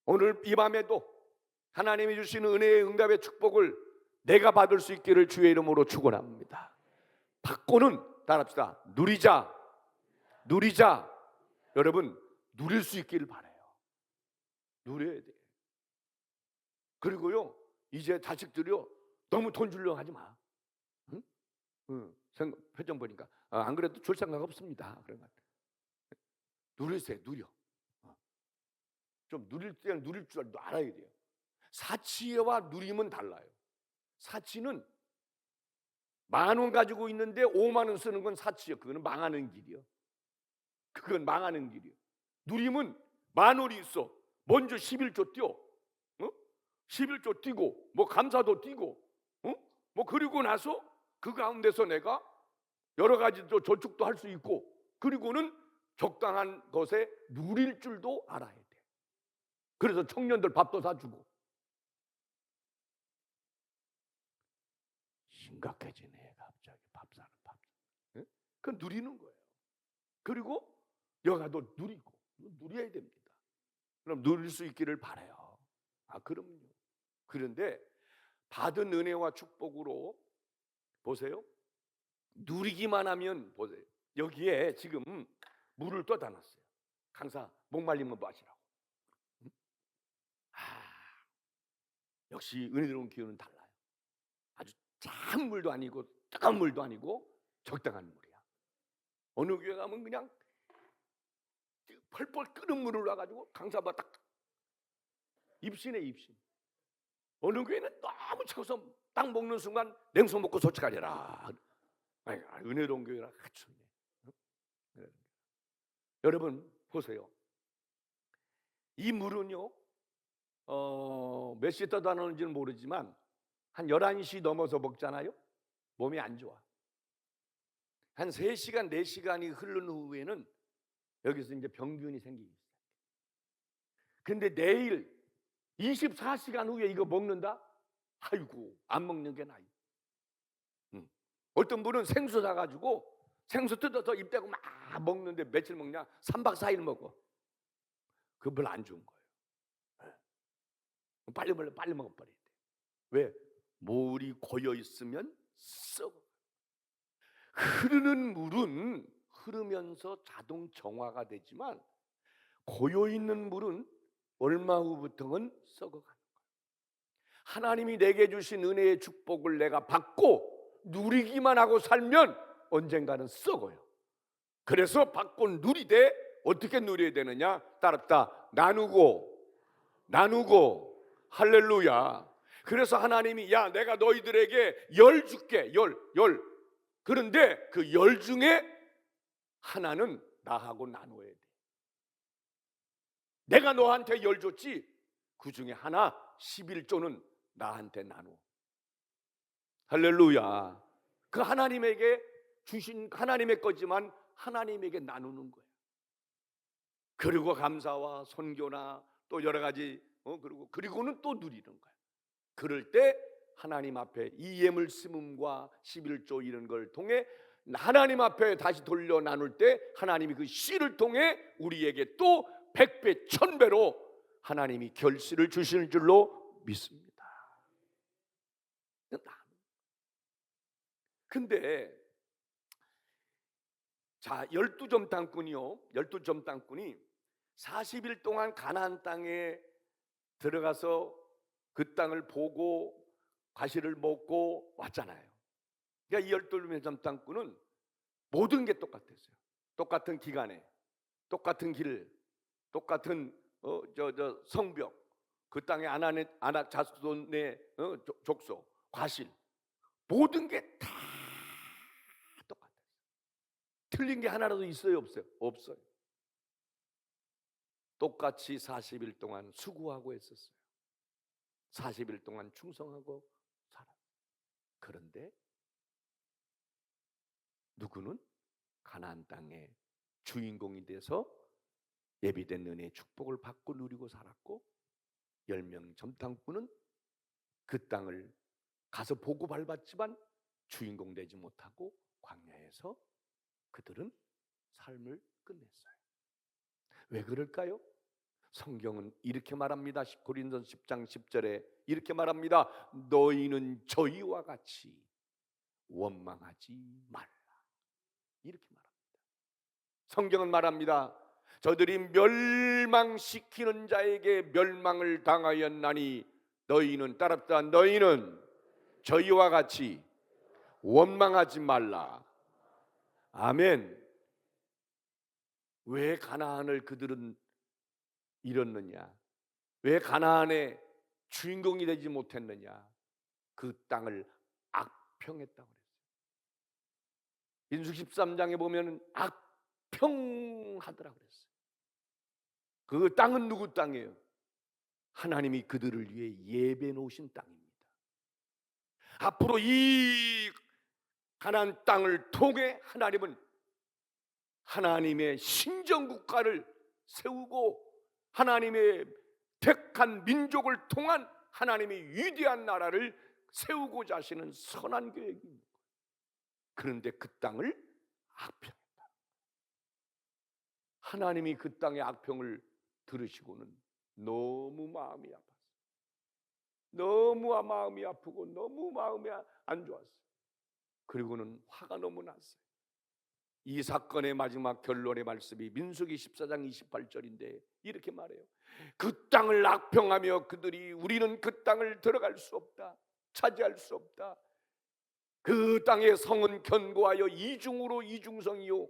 오늘 이 밤에도 하나님이 주시는 은혜의 응답의 축복을 내가 받을 수 있기를 주의 이름으로 축원합니다. 받고는 따라합시다. 누리자. 여러분 누릴 수 있기를 바라요. 누려야 돼. 그리고요 이제 자식들이요 너무 돈 주려고 하지 마. 응? 표정 보니까 안 그래도 줄 생각 없습니다. 그런 것 같아. 누리세요. 누려. 좀 누릴 때는 누릴 줄 알아야 돼요. 사치와 누림은 달라요. 사치는 10,000원 가지고 있는데 50,000원 쓰는 건 사치요. 그거는 망하는 길이요. 그건 망하는 길이요. 누림은 10,000원이 있어. 먼저 11조 뛰어. 11조 뛰고 뭐 감사도 뛰고 뭐 그리고 나서 그 가운데서 내가 여러 가지 또 저축도 할 수 있고 그리고는 적당한 것에 누릴 줄도 알아야 돼. 그래서 청년들 밥도 사주고. 심각해지네 갑자기 밥 사는 밥. 그 누리는 거예요. 그리고 여가도 누리고 누려야 됩니다. 그럼 누릴 수 있기를 바라요. 그럼요. 그런데 받은 은혜와 축복으로 보세요. 누리기만 하면 보세요. 여기에 지금 물을 떠다 놨어요. 강사 목말리면 마시라고. 역시 은혜로운 기운은 달라요. 아주 찬 물도 아니고 뜨거운 물도 아니고 적당한 물이야. 어느 교회 가면 그냥 펄펄 끓는 물을 놔가지고 강사가 딱 입신에 입신. 어느 교회는 너무 차서 딱 먹는 순간 냉소 먹고 솔직하리라. 은혜로운 교회라 갖추네. 여러분 보세요. 이 물은요 몇 시에 떠다 놓는지는 모르지만 한 11시 넘어서 먹잖아요. 몸이 안 좋아. 한 3시간 4시간이 흐른 후에는 여기서 이제 병균이 생기기 시작해. 근데 내일 24시간 후에 이거 먹는다? 아이고 안 먹는 게 나아요. 어떤 분은 생수 사가지고 생수 뜯어서 입 대고 막 먹는데 며칠 먹냐? 3박 4일 먹어. 그거 별로 안 좋은 거예요. 빨리 먹어버려야 돼. 왜? 물이 고여 있으면 썩어. 흐르는 물은 흐르면서 자동 정화가 되지만 고여 있는 물은 얼마 후부터는 썩어가는 거예요. 하나님이 내게 주신 은혜의 축복을 내가 받고 누리기만 하고 살면 언젠가는 썩어요. 그래서 받고 누리되 어떻게 누려야 되느냐? 따랐다. 나누고 할렐루야. 그래서 하나님이 야 내가 너희들에게 열 줄게. 열. 그런데 그 열 중에 하나는 나하고 나눠야 돼. 내가 너한테 열 줬지 그 중에 하나 11조는 나한테 나눠. 할렐루야. 그 하나님에게 주신 하나님의 거지만 하나님에게 나누는 거예요. 그리고 감사와 선교나 또 여러 가지 그리고는 또 누리는 거예요. 그럴 때 하나님 앞에 이 예물 심음과 11조 이런 걸 통해 하나님 앞에 다시 돌려 나눌 때 하나님이 그 씨를 통해 우리에게 또 100배 1000배로 하나님이 결실을 주시는 줄로 믿습니다. 근데 자 12점 땅꾼이요 12점 땅꾼이 40일 동안 가나안 땅에 들어가서 그 땅을 보고 과실을 먹고 왔잖아요. 그러니까 이 12점 땅꾼은 모든 게 똑같았어요. 똑같은 기간에 똑같은 길 똑같은 성벽 그 땅의 아낙 자손의 족속 과실 모든 게 다 똑같아요. 틀린 게 하나라도 있어요 없어요? 없어요. 똑같이 40일 동안 수고하고 했었어요. 40일 동안 충성하고 살았어요. 그런데 누구는 가나안 땅의 주인공이 돼서 예비된 은혜의 축복을 받고 누리고 살았고 10명 점탕꾼은 그 땅을 가서 보고 밟았지만 주인공 되지 못하고 광야에서 그들은 삶을 끝냈어요. 왜 그럴까요? 성경은 이렇게 말합니다. 고린도서 10장 10절에 이렇게 말합니다. 너희는 저희와 같이 원망하지 말라. 이렇게 말합니다. 성경은 말합니다. 저들이 멸망시키는 자에게 멸망을 당하였나니 너희는 따랍다. 너희는 저희와 같이 원망하지 말라. 아멘. 왜 가나안을 그들은 잃었느냐? 왜 가나안의 주인공이 되지 못했느냐? 그 땅을 악평했다고 그랬어요. 민수기 13장에 보면 악평하더라 그랬어요. 그 땅은 누구 땅이에요? 하나님이 그들을 위해 예배해 놓으신 땅입니다. 앞으로 이 가나안 땅을 통해 하나님은 하나님의 신정국가를 세우고 하나님의 택한 민족을 통한 하나님의 위대한 나라를 세우고자 하시는 선한 계획입니다. 그런데 그 땅을 악평했다. 하나님이 그 땅의 악평을 들으시고는 너무 마음이 아팠어요. 너무 마음이 아프고 너무 마음이 안 좋았어요. 그리고는 화가 너무 났어요. 이 사건의 마지막 결론의 말씀이 민수기 14장 28절인데 이렇게 말해요. 그 땅을 악평하며 그들이 우리는 그 땅을 들어갈 수 없다, 차지할 수 없다. 그 땅의 성은 견고하여 이중으로 이중성이요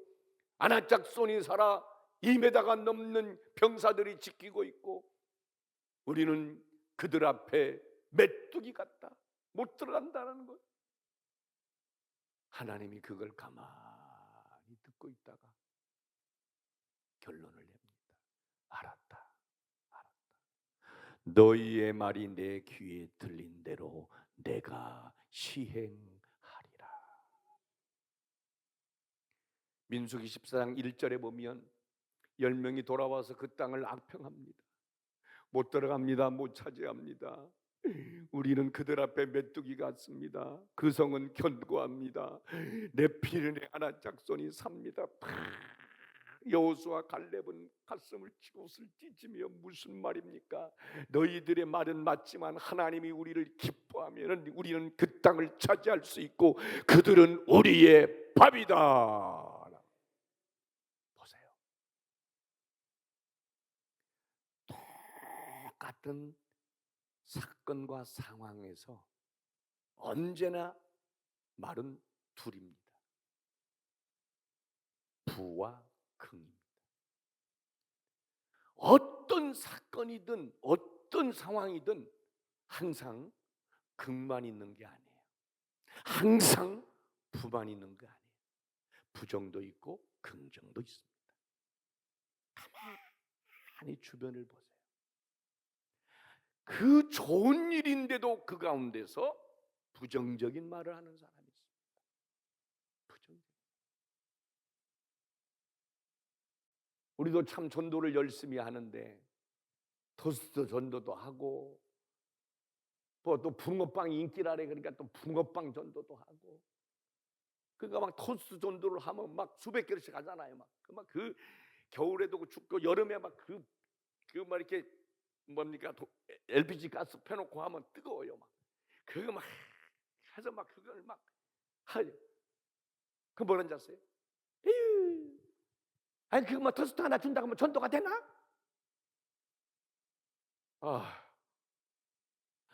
아나짝손이 살아 2m가 넘는 병사들이 지키고 있고 우리는 그들 앞에 메뚜기 같다, 못 들어간다는 것. 하나님이 그걸 가만히 듣고 있다가 결론을 냅니다. 알았다. 너희의 말이 내 귀에 들린 대로 내가 시행하리라. 민수기 14장 1절에 보면 10명이 돌아와서 그 땅을 악평합니다. 못 들어갑니다. 못 차지합니다. 우리는 그들 앞에 메뚜기 같습니다. 그 성은 견고합니다. 내 피른의 하나 짝손이 삽니다. 여호수아 갈렙은 가슴을 치고을 찢으며 무슨 말입니까? 너희들의 말은 맞지만 하나님이 우리를 기뻐하면 우리는 그 땅을 차지할 수 있고 그들은 우리의 밥이다. 보세요. 똑같은 사건과 상황에서 언제나 말은 둘입니다. 부와 긍입니다. 어떤 사건이든 어떤 상황이든 항상 긍만 있는 게 아니에요. 항상 부만 있는 게 아니에요. 부정도 있고 긍정도 있습니다. 가만히 주변을 보세요. 그 좋은 일인데도 그 가운데서 부정적인 말을 하는 사람이 있습니다. 부정적인. 우리도 참 전도를 열심히 하는데 토스트 전도도 하고 또 붕어빵 인기라래 그러니까 또 붕어빵 전도도 하고 그러니까 막 토스트 전도를 하면 막 수백 개씩 하잖아요. 그 겨울에도 춥고 여름에 막 이렇게 뭡니까 LPG 가스 펴놓고 하면 뜨거워요. 막 그거 막 해서 막 그걸 막 하요. 그 뭐라는지 아세요? 아니 그거 뭐 토스트 하나 준다고 하면 전도가 되나?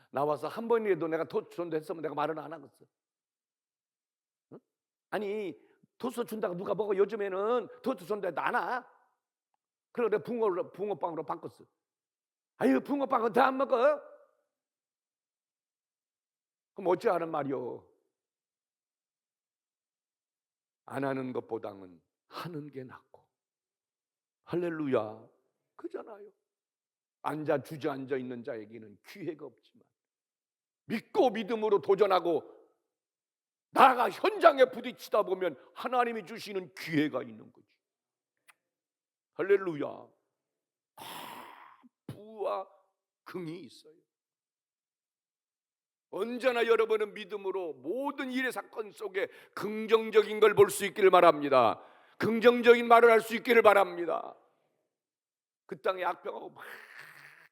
나와서 한 번이라도 내가 토스트 전도했으면 내가 말은 안 하겠어. 응? 아니 토스트 준다고 누가 먹어? 요즘에는 토스트 전도해도 안 와. 그래 내가 붕어빵으로 바꿨어. 아유 붕어빵은 더 안 먹어? 그럼 어찌 하는 말이요? 안 하는 것보다는 하는 게 낫고. 할렐루야. 그잖아요. 주저앉아 있는 자에게는 기회가 없지만 믿고 믿음으로 도전하고 나아가 현장에 부딪히다 보면 하나님이 주시는 기회가 있는 거지. 할렐루야. 부와 긍이 있어요. 언제나 여러분은 믿음으로 모든 일의 사건 속에 긍정적인 걸 볼 수 있기를 바랍니다. 긍정적인 말을 할 수 있기를 바랍니다. 그 땅에 악평하고 막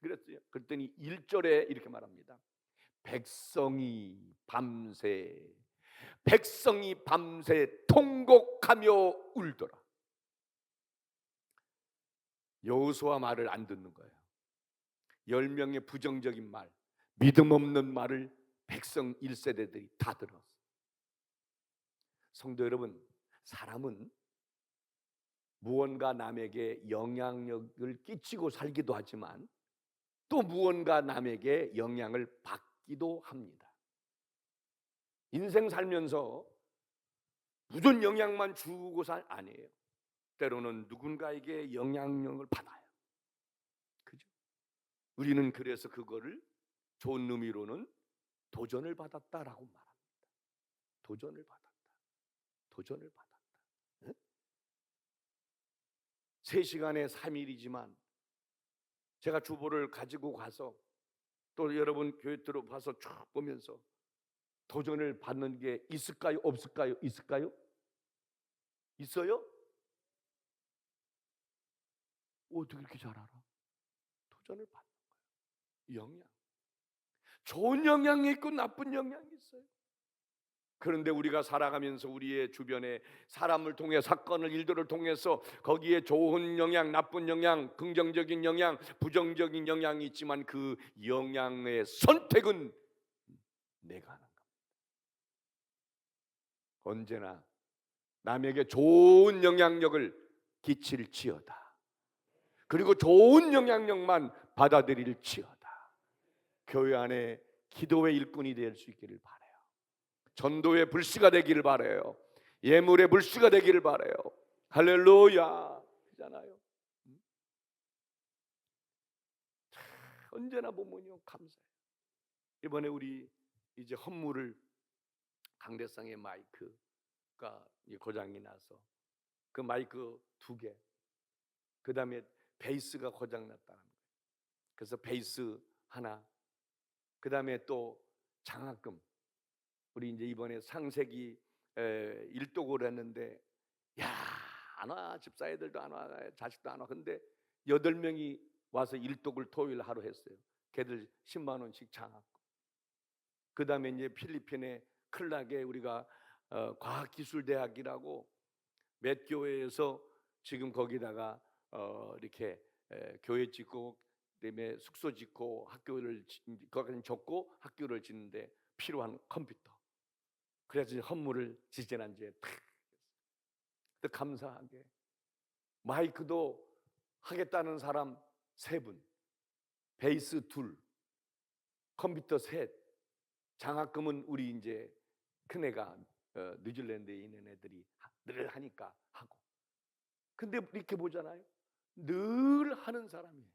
그랬어요. 그랬더니 1절에 이렇게 말합니다. 백성이 밤새 통곡하며 울더라. 여호수아 말을 안 듣는 거예요. 10명의 부정적인 말, 믿음 없는 말을 백성 1세대들이 다 들었어요. 성도 여러분, 사람은 무언가 남에게 영향력을 끼치고 살기도 하지만 또 무언가 남에게 영향을 받기도 합니다. 인생 살면서 무슨 영향만 주고 살 아니에요. 때로는 누군가에게 영향력을 받아요. 그죠? 우리는 그래서 그거를 좋은 의미로는 도전을 받았다라고 말합니다. 도전을 받았다. 3시간에 3일이지만 제가 주보를 가지고 가서 또 여러분 교회 들어봐서 쭉 보면서 도전을 받는 게 있을까요? 없을까요? 있을까요? 있어요? 어떻게 그렇게 잘 알아? 도전을 받는 거예요. 영양. 좋은 영향이 있고 나쁜 영향이 있어요. 그런데 우리가 살아가면서 우리의 주변에 사람을 통해 사건을 일들을 통해서 거기에 좋은 영향, 나쁜 영향, 긍정적인 영향, 부정적인 영향이 있지만 그 영향의 선택은 내가 하는 겁니다. 언제나 남에게 좋은 영향력을 끼칠지어다. 그리고 좋은 영향력만 받아들일지어다. 교회 안에 기도의 일꾼이 될 수 있기를 바라요. 전도의 불씨가 되기를 바라요. 예물의 불씨가 되기를 바라요. 할렐루야. 그잖아요. 언제나 보면요 감사해요. 이번에 우리 이제 헌물을 강대상의 마이크가 고장이 나서 그 마이크 2개, 그 다음에 베이스가 고장 났다는 거예요. 그래서 베이스 하나, 그 다음에 또 장학금. 우리 이제 이번에 상세기 일독을 했는데 야, 안 와. 집사애들도 안 와. 자식도 안 와. 근데 8명이 와서 일독을 토요일 하루 했어요. 걔들 10만 원씩 장학금. 그 다음에 이제 필리핀의 클락에 우리가 과학기술대학이라고 몇 교회에서 지금 거기다가 이렇게 교회 짓고 그다음에 숙소 짓고 학교를 거기는 줬고 학교를 짓는데 필요한 컴퓨터. 그래서 헌물을 지지난주에 또 감사하게 마이크도 하겠다는 사람 3분, 베이스 2, 컴퓨터 3, 장학금은 우리 이제 큰애가 뉴질랜드에 있는 애들이 늘 하니까 하고. 근데 이렇게 보잖아요. 늘 하는 사람이에요.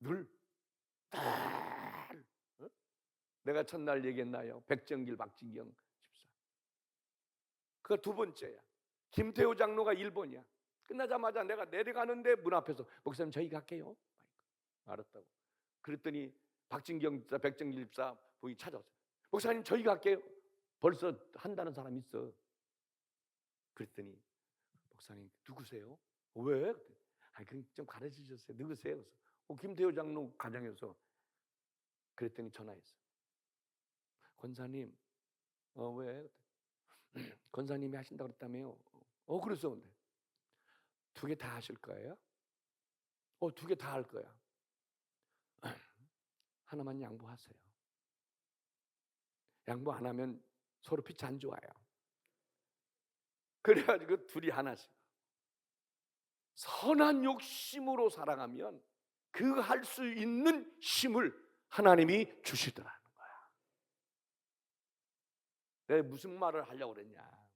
늘. 어? 내가 첫날 얘기했나요? 백정길 박진경 집사. 그가 2번째야. 김태호 장로가 1번이야. 끝나자마자 내가 내려가는데 문 앞에서 목사님 저희 갈게요. 알았다고. 그랬더니 박진경 집사, 백정길 집사 부인이 찾아왔어요. 목사님 저희 갈게요. 벌써 한다는 사람 있어. 그랬더니 목사님 누구세요? 왜? 아니 그럼 좀 가르쳐 주세요. 누구세요? 그래서 김태호 장로 가정에서. 그랬더니 전화했어. 권사님, 왜? 권사님이 하신다고 그랬다며요. 그래서 근데 2개 다 하실 거예요? 2개 다 할 거야. 하나만 양보하세요. 양보 안 하면 서로 빛이 안 좋아요. 그래가지고 둘이 하나씩. 선한 욕심으로 살아가면 그 할 수 있는 힘을 하나님이 주시더라는 거야. 내가 무슨 말을 하려고 그랬냐?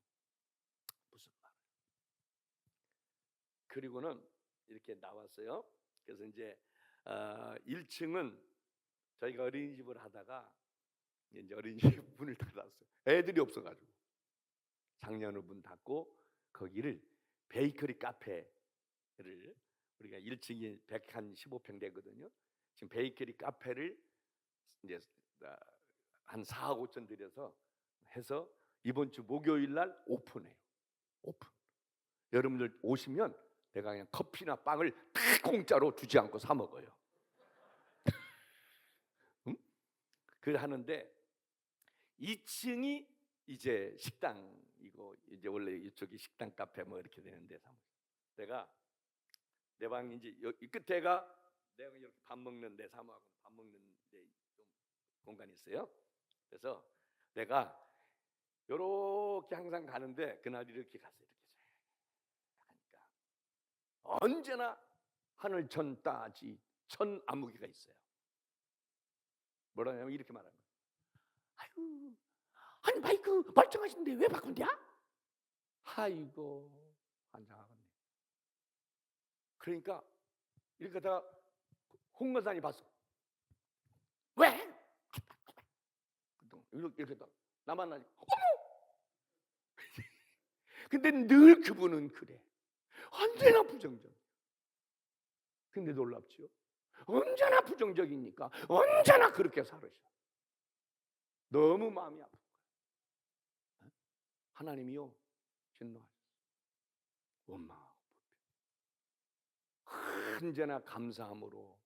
무슨 말? 그리고는 이렇게 나왔어요. 그래서 이제 1층은 저희가 어린이집을 하다가 이제 어린이집 문을 닫았어요. 애들이 없어가지고 작년에 문 닫고 거기를 베이커리 카페를 우리가 1층이 115평 되거든요. 지금 베이커리 카페를 이제 한 4억 5천 들여서 해서 이번 주 목요일 날 오픈해요. 오픈. 여러분들 오시면 내가 그냥 커피나 빵을 다 공짜로 주지 않고 사 먹어요. 응? 그걸 하는데 2층이 이제 식당이고 이제 원래 이쪽이 식당 카페 뭐 이렇게 되는데 내가 내 방 이제 이 끝에가 내가 이렇게 밥 먹는 내 사모하고 밥 먹는 데 좀 공간이 있어요. 그래서 내가 요렇게 항상 가는데 그날 이렇게 갔어요. 이렇게 가니까 언제나 하늘 천 따지 천 아무개가 있어요. 뭐라냐면 이렇게 말하는 거예요. 아유, 아니 마이크 멀쩡하신데 왜 바꾼대야? 아이고 환장하겠네. 그러니까 이렇게 하다가 홍건산이 봤어. 왜? 이렇게 나만 나지. 근데 늘 그분은 그래. 언제나 부정적. 근데 놀랍죠. 언제나 부정적이니까 언제나 그렇게 살으셔. 너무 마음이 아픈 거야. 하나님이요 진노하셨어. 원망하고 언제나 감사함으로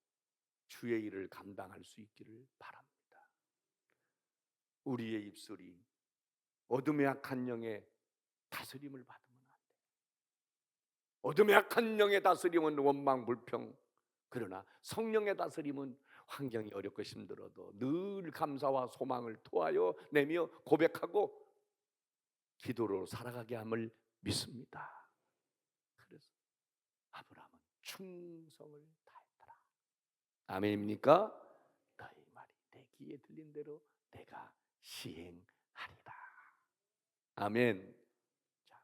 주의 일을 감당할 수 있기를 바랍니다. 우리의 입술이 어둠의 악한 영의 다스림을 받으면 안 돼요. 어둠의 악한 영의 다스림은 원망 불평, 그러나 성령의 다스림은 환경이 어렵고 힘들어도 늘 감사와 소망을 토하여 내며 고백하고 기도로 살아가게 함을 믿습니다. 그래서 아브라함은 충성을 다했더라. 아멘입니까? 너희 말이 내 귀에 들린 대로 내가 시행하리라. 아멘. 자,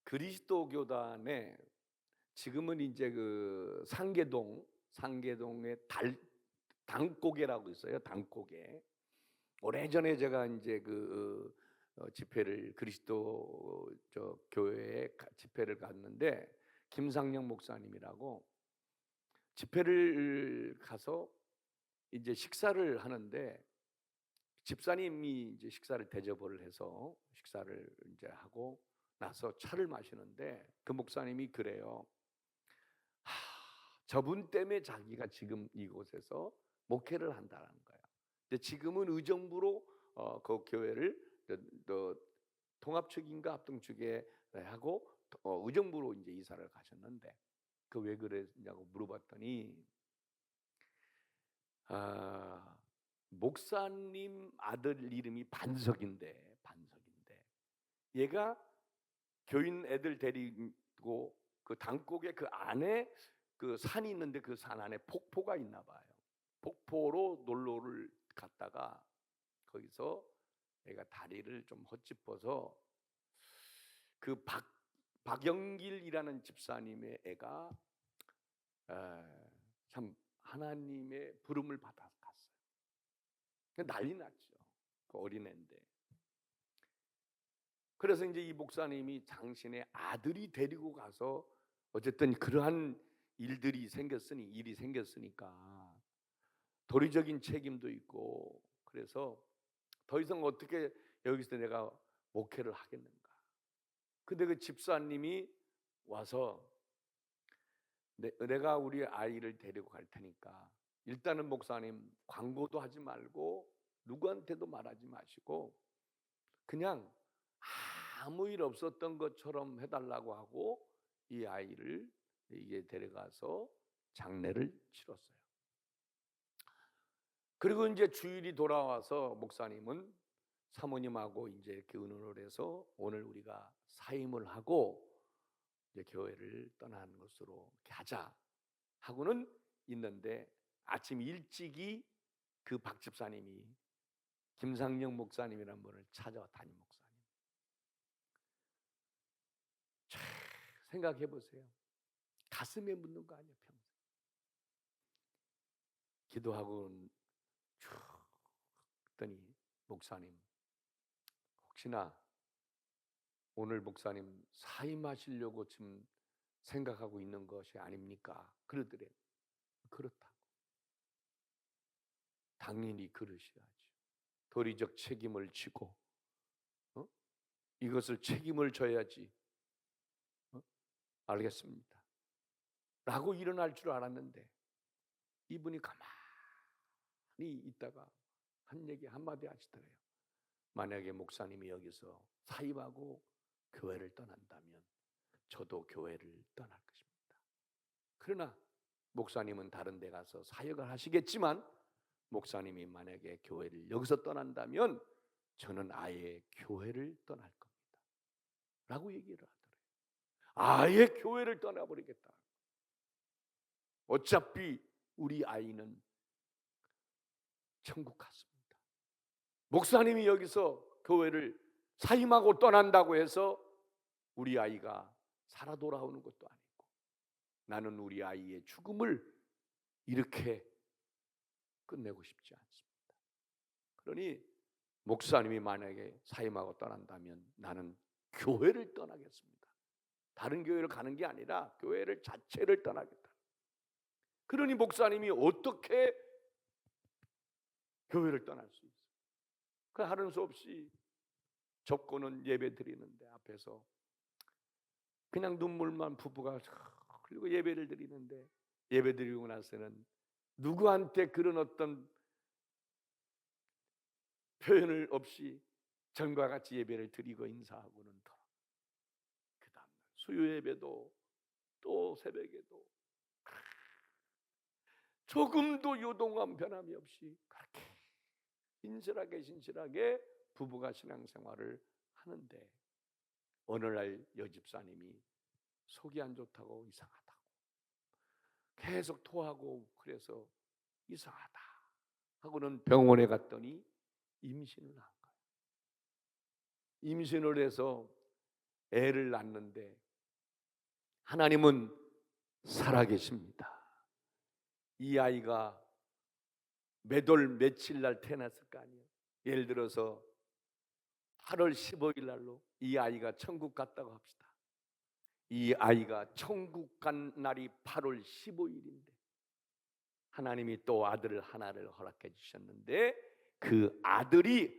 그리스도 교단에 지금은 이제 그 상계동의 당고개라고 있어요. 당고개. 오래전에 제가 이제 그 집회를 그리스도 교회에 집회를 갔는데 김상영 목사님이라고 집회를 가서 이제 식사를 하는데 집사님이 이제 식사를 대접을 해서 식사를 이제 하고 나서 차를 마시는데 그 목사님이 그래요. 저분 때문에 자기가 지금 이곳에서 목회를 한다는 거예요. 근데 지금은 의정부로 그 교회를 통합축인가 합동축에 하고 의정부로 이제 이사를 가셨는데 그 왜 그랬냐고 물어봤더니 목사님 아들 이름이 반석인데 얘가 교인 애들 데리고 그 당곡에 그 안에 그 산이 있는데 그 산 안에 폭포가 있나 봐요. 폭포로 놀러를 갔다가 거기서 애가 다리를 좀 헛짚어서 그 박영길이라는 집사님의 애가 참 하나님의 부름을 받아서 갔어요. 난리 났죠. 그 어린애인데. 그래서 이제 이 목사님이 당신의 아들이 데리고 가서 어쨌든 그러한 일이 생겼으니까 도리적인 책임도 있고 그래서 더 이상 어떻게 여기서 내가 목회를 하겠는가. 근데 그 집사님이 와서 내가 우리 아이를 데리고 갈 테니까 일단은 목사님 광고도 하지 말고 누구한테도 말하지 마시고 그냥 아무 일 없었던 것처럼 해달라고 하고 이 아이를 이게 데려가서 장례를 치렀어요. 그리고 이제 주일이 돌아와서 목사님은 사모님하고 이제 이렇게 의논을 해서 오늘 우리가 사임을 하고 이제 교회를 떠나는 것으로 이렇게 하자 하고는 있는데 아침 일찍이 그 박 집사님이 김상영 목사님이라는 분을 찾아와 담임 목사님. 생각해 보세요. 가슴에 묻는 거 아니에요, 평생. 기도하고 쭉 했더니 목사님 혹시나 오늘 목사님 사임하시려고 지금 생각하고 있는 것이 아닙니까? 그러더래요. 그렇다고. 당연히 그러셔야죠. 도리적 책임을 지고 이것을 책임을 져야지. 알겠습니다. 라고 일어날 줄 알았는데 이분이 가만히 있다가 한 얘기 한마디 하시더래요. 만약에 목사님이 여기서 사임하고 교회를 떠난다면 저도 교회를 떠날 것입니다. 그러나 목사님은 다른 데 가서 사역을 하시겠지만 목사님이 만약에 교회를 여기서 떠난다면 저는 아예 교회를 떠날 겁니다. 라고 얘기를 하더래요. 아예 교회를 떠나버리겠다. 어차피 우리 아이는 천국 갔습니다. 목사님이 여기서 교회를 사임하고 떠난다고 해서 우리 아이가 살아 돌아오는 것도 아니고 나는 우리 아이의 죽음을 이렇게 끝내고 싶지 않습니다. 그러니 목사님이 만약에 사임하고 떠난다면 나는 교회를 떠나겠습니다. 다른 교회를 가는 게 아니라 교회를 자체를 떠나겠다. 그러니 목사님이 어떻게 교회를 떠날 수 있어요? 그 하는 수 없이 접고는 예배 드리는데 앞에서 그냥 눈물만 부부가 그리고 예배를 드리는데, 예배 드리고 나서는 누구한테 그런 어떤 표현을 없이 전과 같이 예배를 드리고 인사하고는 더, 그 다음 수요 예배도 또 새벽에도 조금도 요동한 변함이 없이 그렇게 신실하게 부부가 신앙생활을 하는데, 어느 날 여집사님이 속이 안 좋다고, 이상하다고 계속 토하고, 그래서 이상하다 하고는 병원에 갔더니 임신을 한 거예요. 임신을 해서 애를 낳는데 하나님은 살아계십니다. 이 아이가 몇 월 며칠 날 태어났을 거 아니에요. 예를 들어서 8월 15일 날로 이 아이가 천국 갔다고 합시다. 이 아이가 천국 간 날이 8월 15일인데 하나님이 또 아들을 하나를 허락해 주셨는데, 그 아들이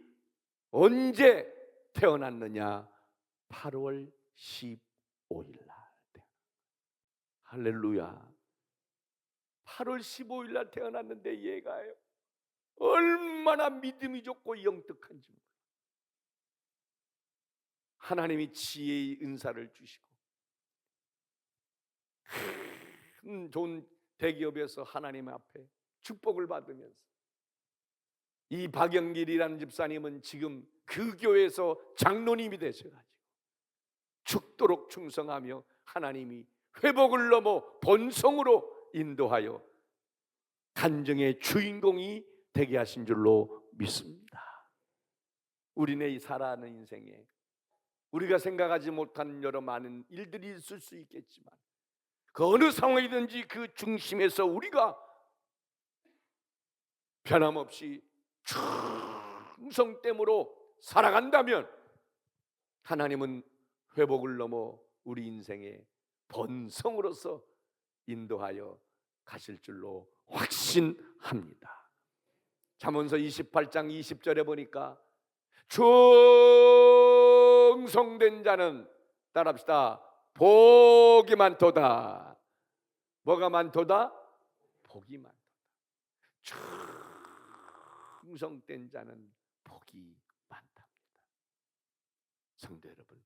언제 태어났느냐? 8월 15일 날. 할렐루야. 8월 15일 날 태어났는데 얘가 얼마나 믿음이 좋고 영특한지. 하나님이 지혜의 은사를 주시고 큰 좋은 대기업에서 하나님 앞에 축복을 받으면서, 이 박영길이라는 집사님은 지금 그 교회에서 장로님이 되셔가지고 죽도록 충성하며 하나님이 회복을 넘어 번성으로 인도하여 간증의 주인공이 되게 하신 줄로 믿습니다. 우리네 이 살아가는 인생에 우리가 생각하지 못한 여러 많은 일들이 있을 수 있겠지만, 그 어느 상황이든지 그 중심에서 우리가 변함없이 충성됨으로 살아간다면 하나님은 회복을 넘어 우리 인생에 번성으로서 인도하여 가실 줄로 확신합니다. 잠언서 28장 20절에 보니까 충성된 자는, 따라합시다, 복이 많도다. 뭐가 많도다? 복이 많도다. 충성된 자는 복이 많답니다. 성도 여러분,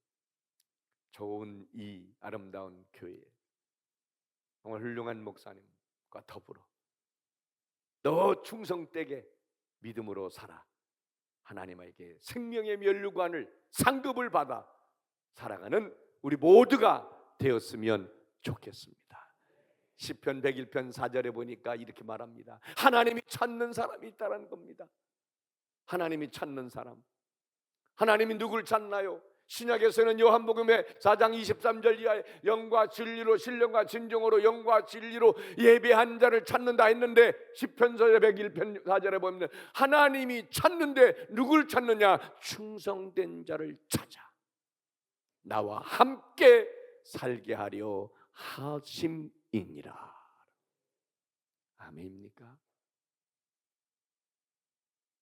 좋은 이 아름다운 교회에 정말 훌륭한 목사님과 더불어 너 충성되게 믿음으로 살아 하나님에게 생명의 면류관을 상급을 받아 살아가는 우리 모두가 되었으면 좋겠습니다. 시편 101편 4절에 보니까 이렇게 말합니다. 하나님이 찾는 사람이 있다는 겁니다. 하나님이 찾는 사람. 하나님이 누굴 찾나요? 신약에서는 요한복음의 4장 23절 이하에 영과 진리로, 신령과 진정으로 영과 진리로 예배한 자를 찾는다 했는데, 시편서 101편 4절에 보면 하나님이 찾는데 누굴 찾느냐? 충성된 자를 찾아 나와 함께 살게 하려 하심이니라. 아멘입니까?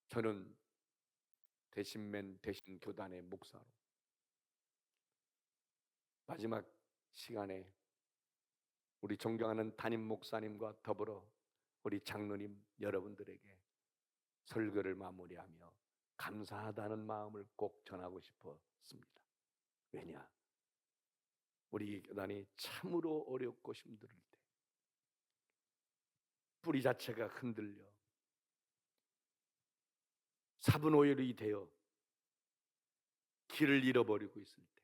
저는 대신맨 대신교단의 목사로 마지막 시간에 우리 존경하는 담임 목사님과 더불어 우리 장로님 여러분들에게 설교를 마무리하며 감사하다는 마음을 꼭 전하고 싶었습니다. 왜냐? 우리 교단이 참으로 어렵고 힘들 때, 뿌리 자체가 흔들려 사분오열이 되어 길을 잃어버리고 있을 때,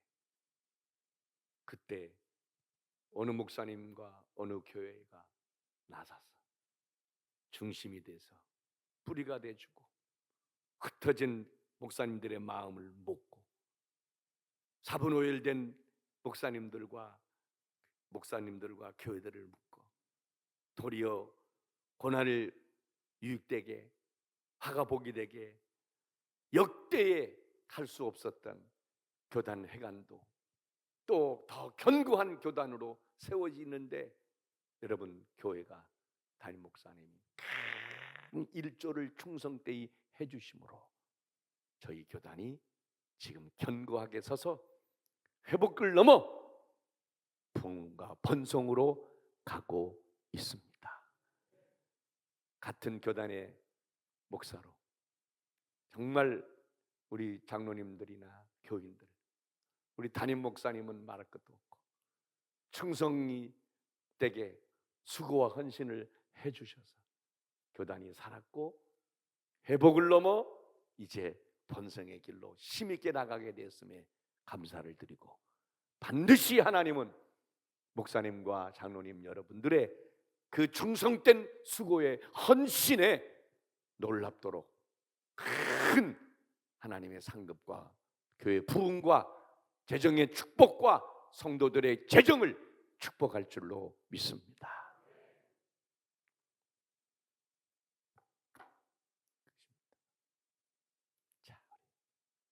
그때 어느 목사님과 어느 교회가 나서서 중심이 돼서 뿌리가 돼주고 흩어진 목사님들의 마음을 먹고 사분오열된 목사님들과 교회들을 묶어 도리어 고난을 유익되게, 화가 복이 되게 역대에 갈 수 없었던 교단 회관도 또 더 견고한 교단으로 세워지는데, 여러분 교회가 담임 목사님이 큰 일조를 충성되이 해주심으로 저희 교단이 지금 견고하게 서서 회복을 넘어 부흥과 번성으로 가고 있습니다. 같은 교단의 목사로 정말 우리 장로님들이나 교인들, 우리 담임 목사님은 말할 것도 없고 충성이 되게 수고와 헌신을 해주셔서 교단이 살았고 회복을 넘어 이제 번성의 길로 힘있게 나가게 되었음에 감사를 드리고, 반드시 하나님은 목사님과 장로님 여러분들의 그 충성된 수고의 헌신에 놀랍도록 큰 하나님의 상급과 교회 부흥과 재정의 축복과 성도들의 재정을 축복할 줄로 믿습니다. 자,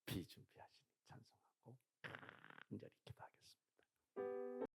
비준비하시니 찬송하고 간절히 기도하겠습니다.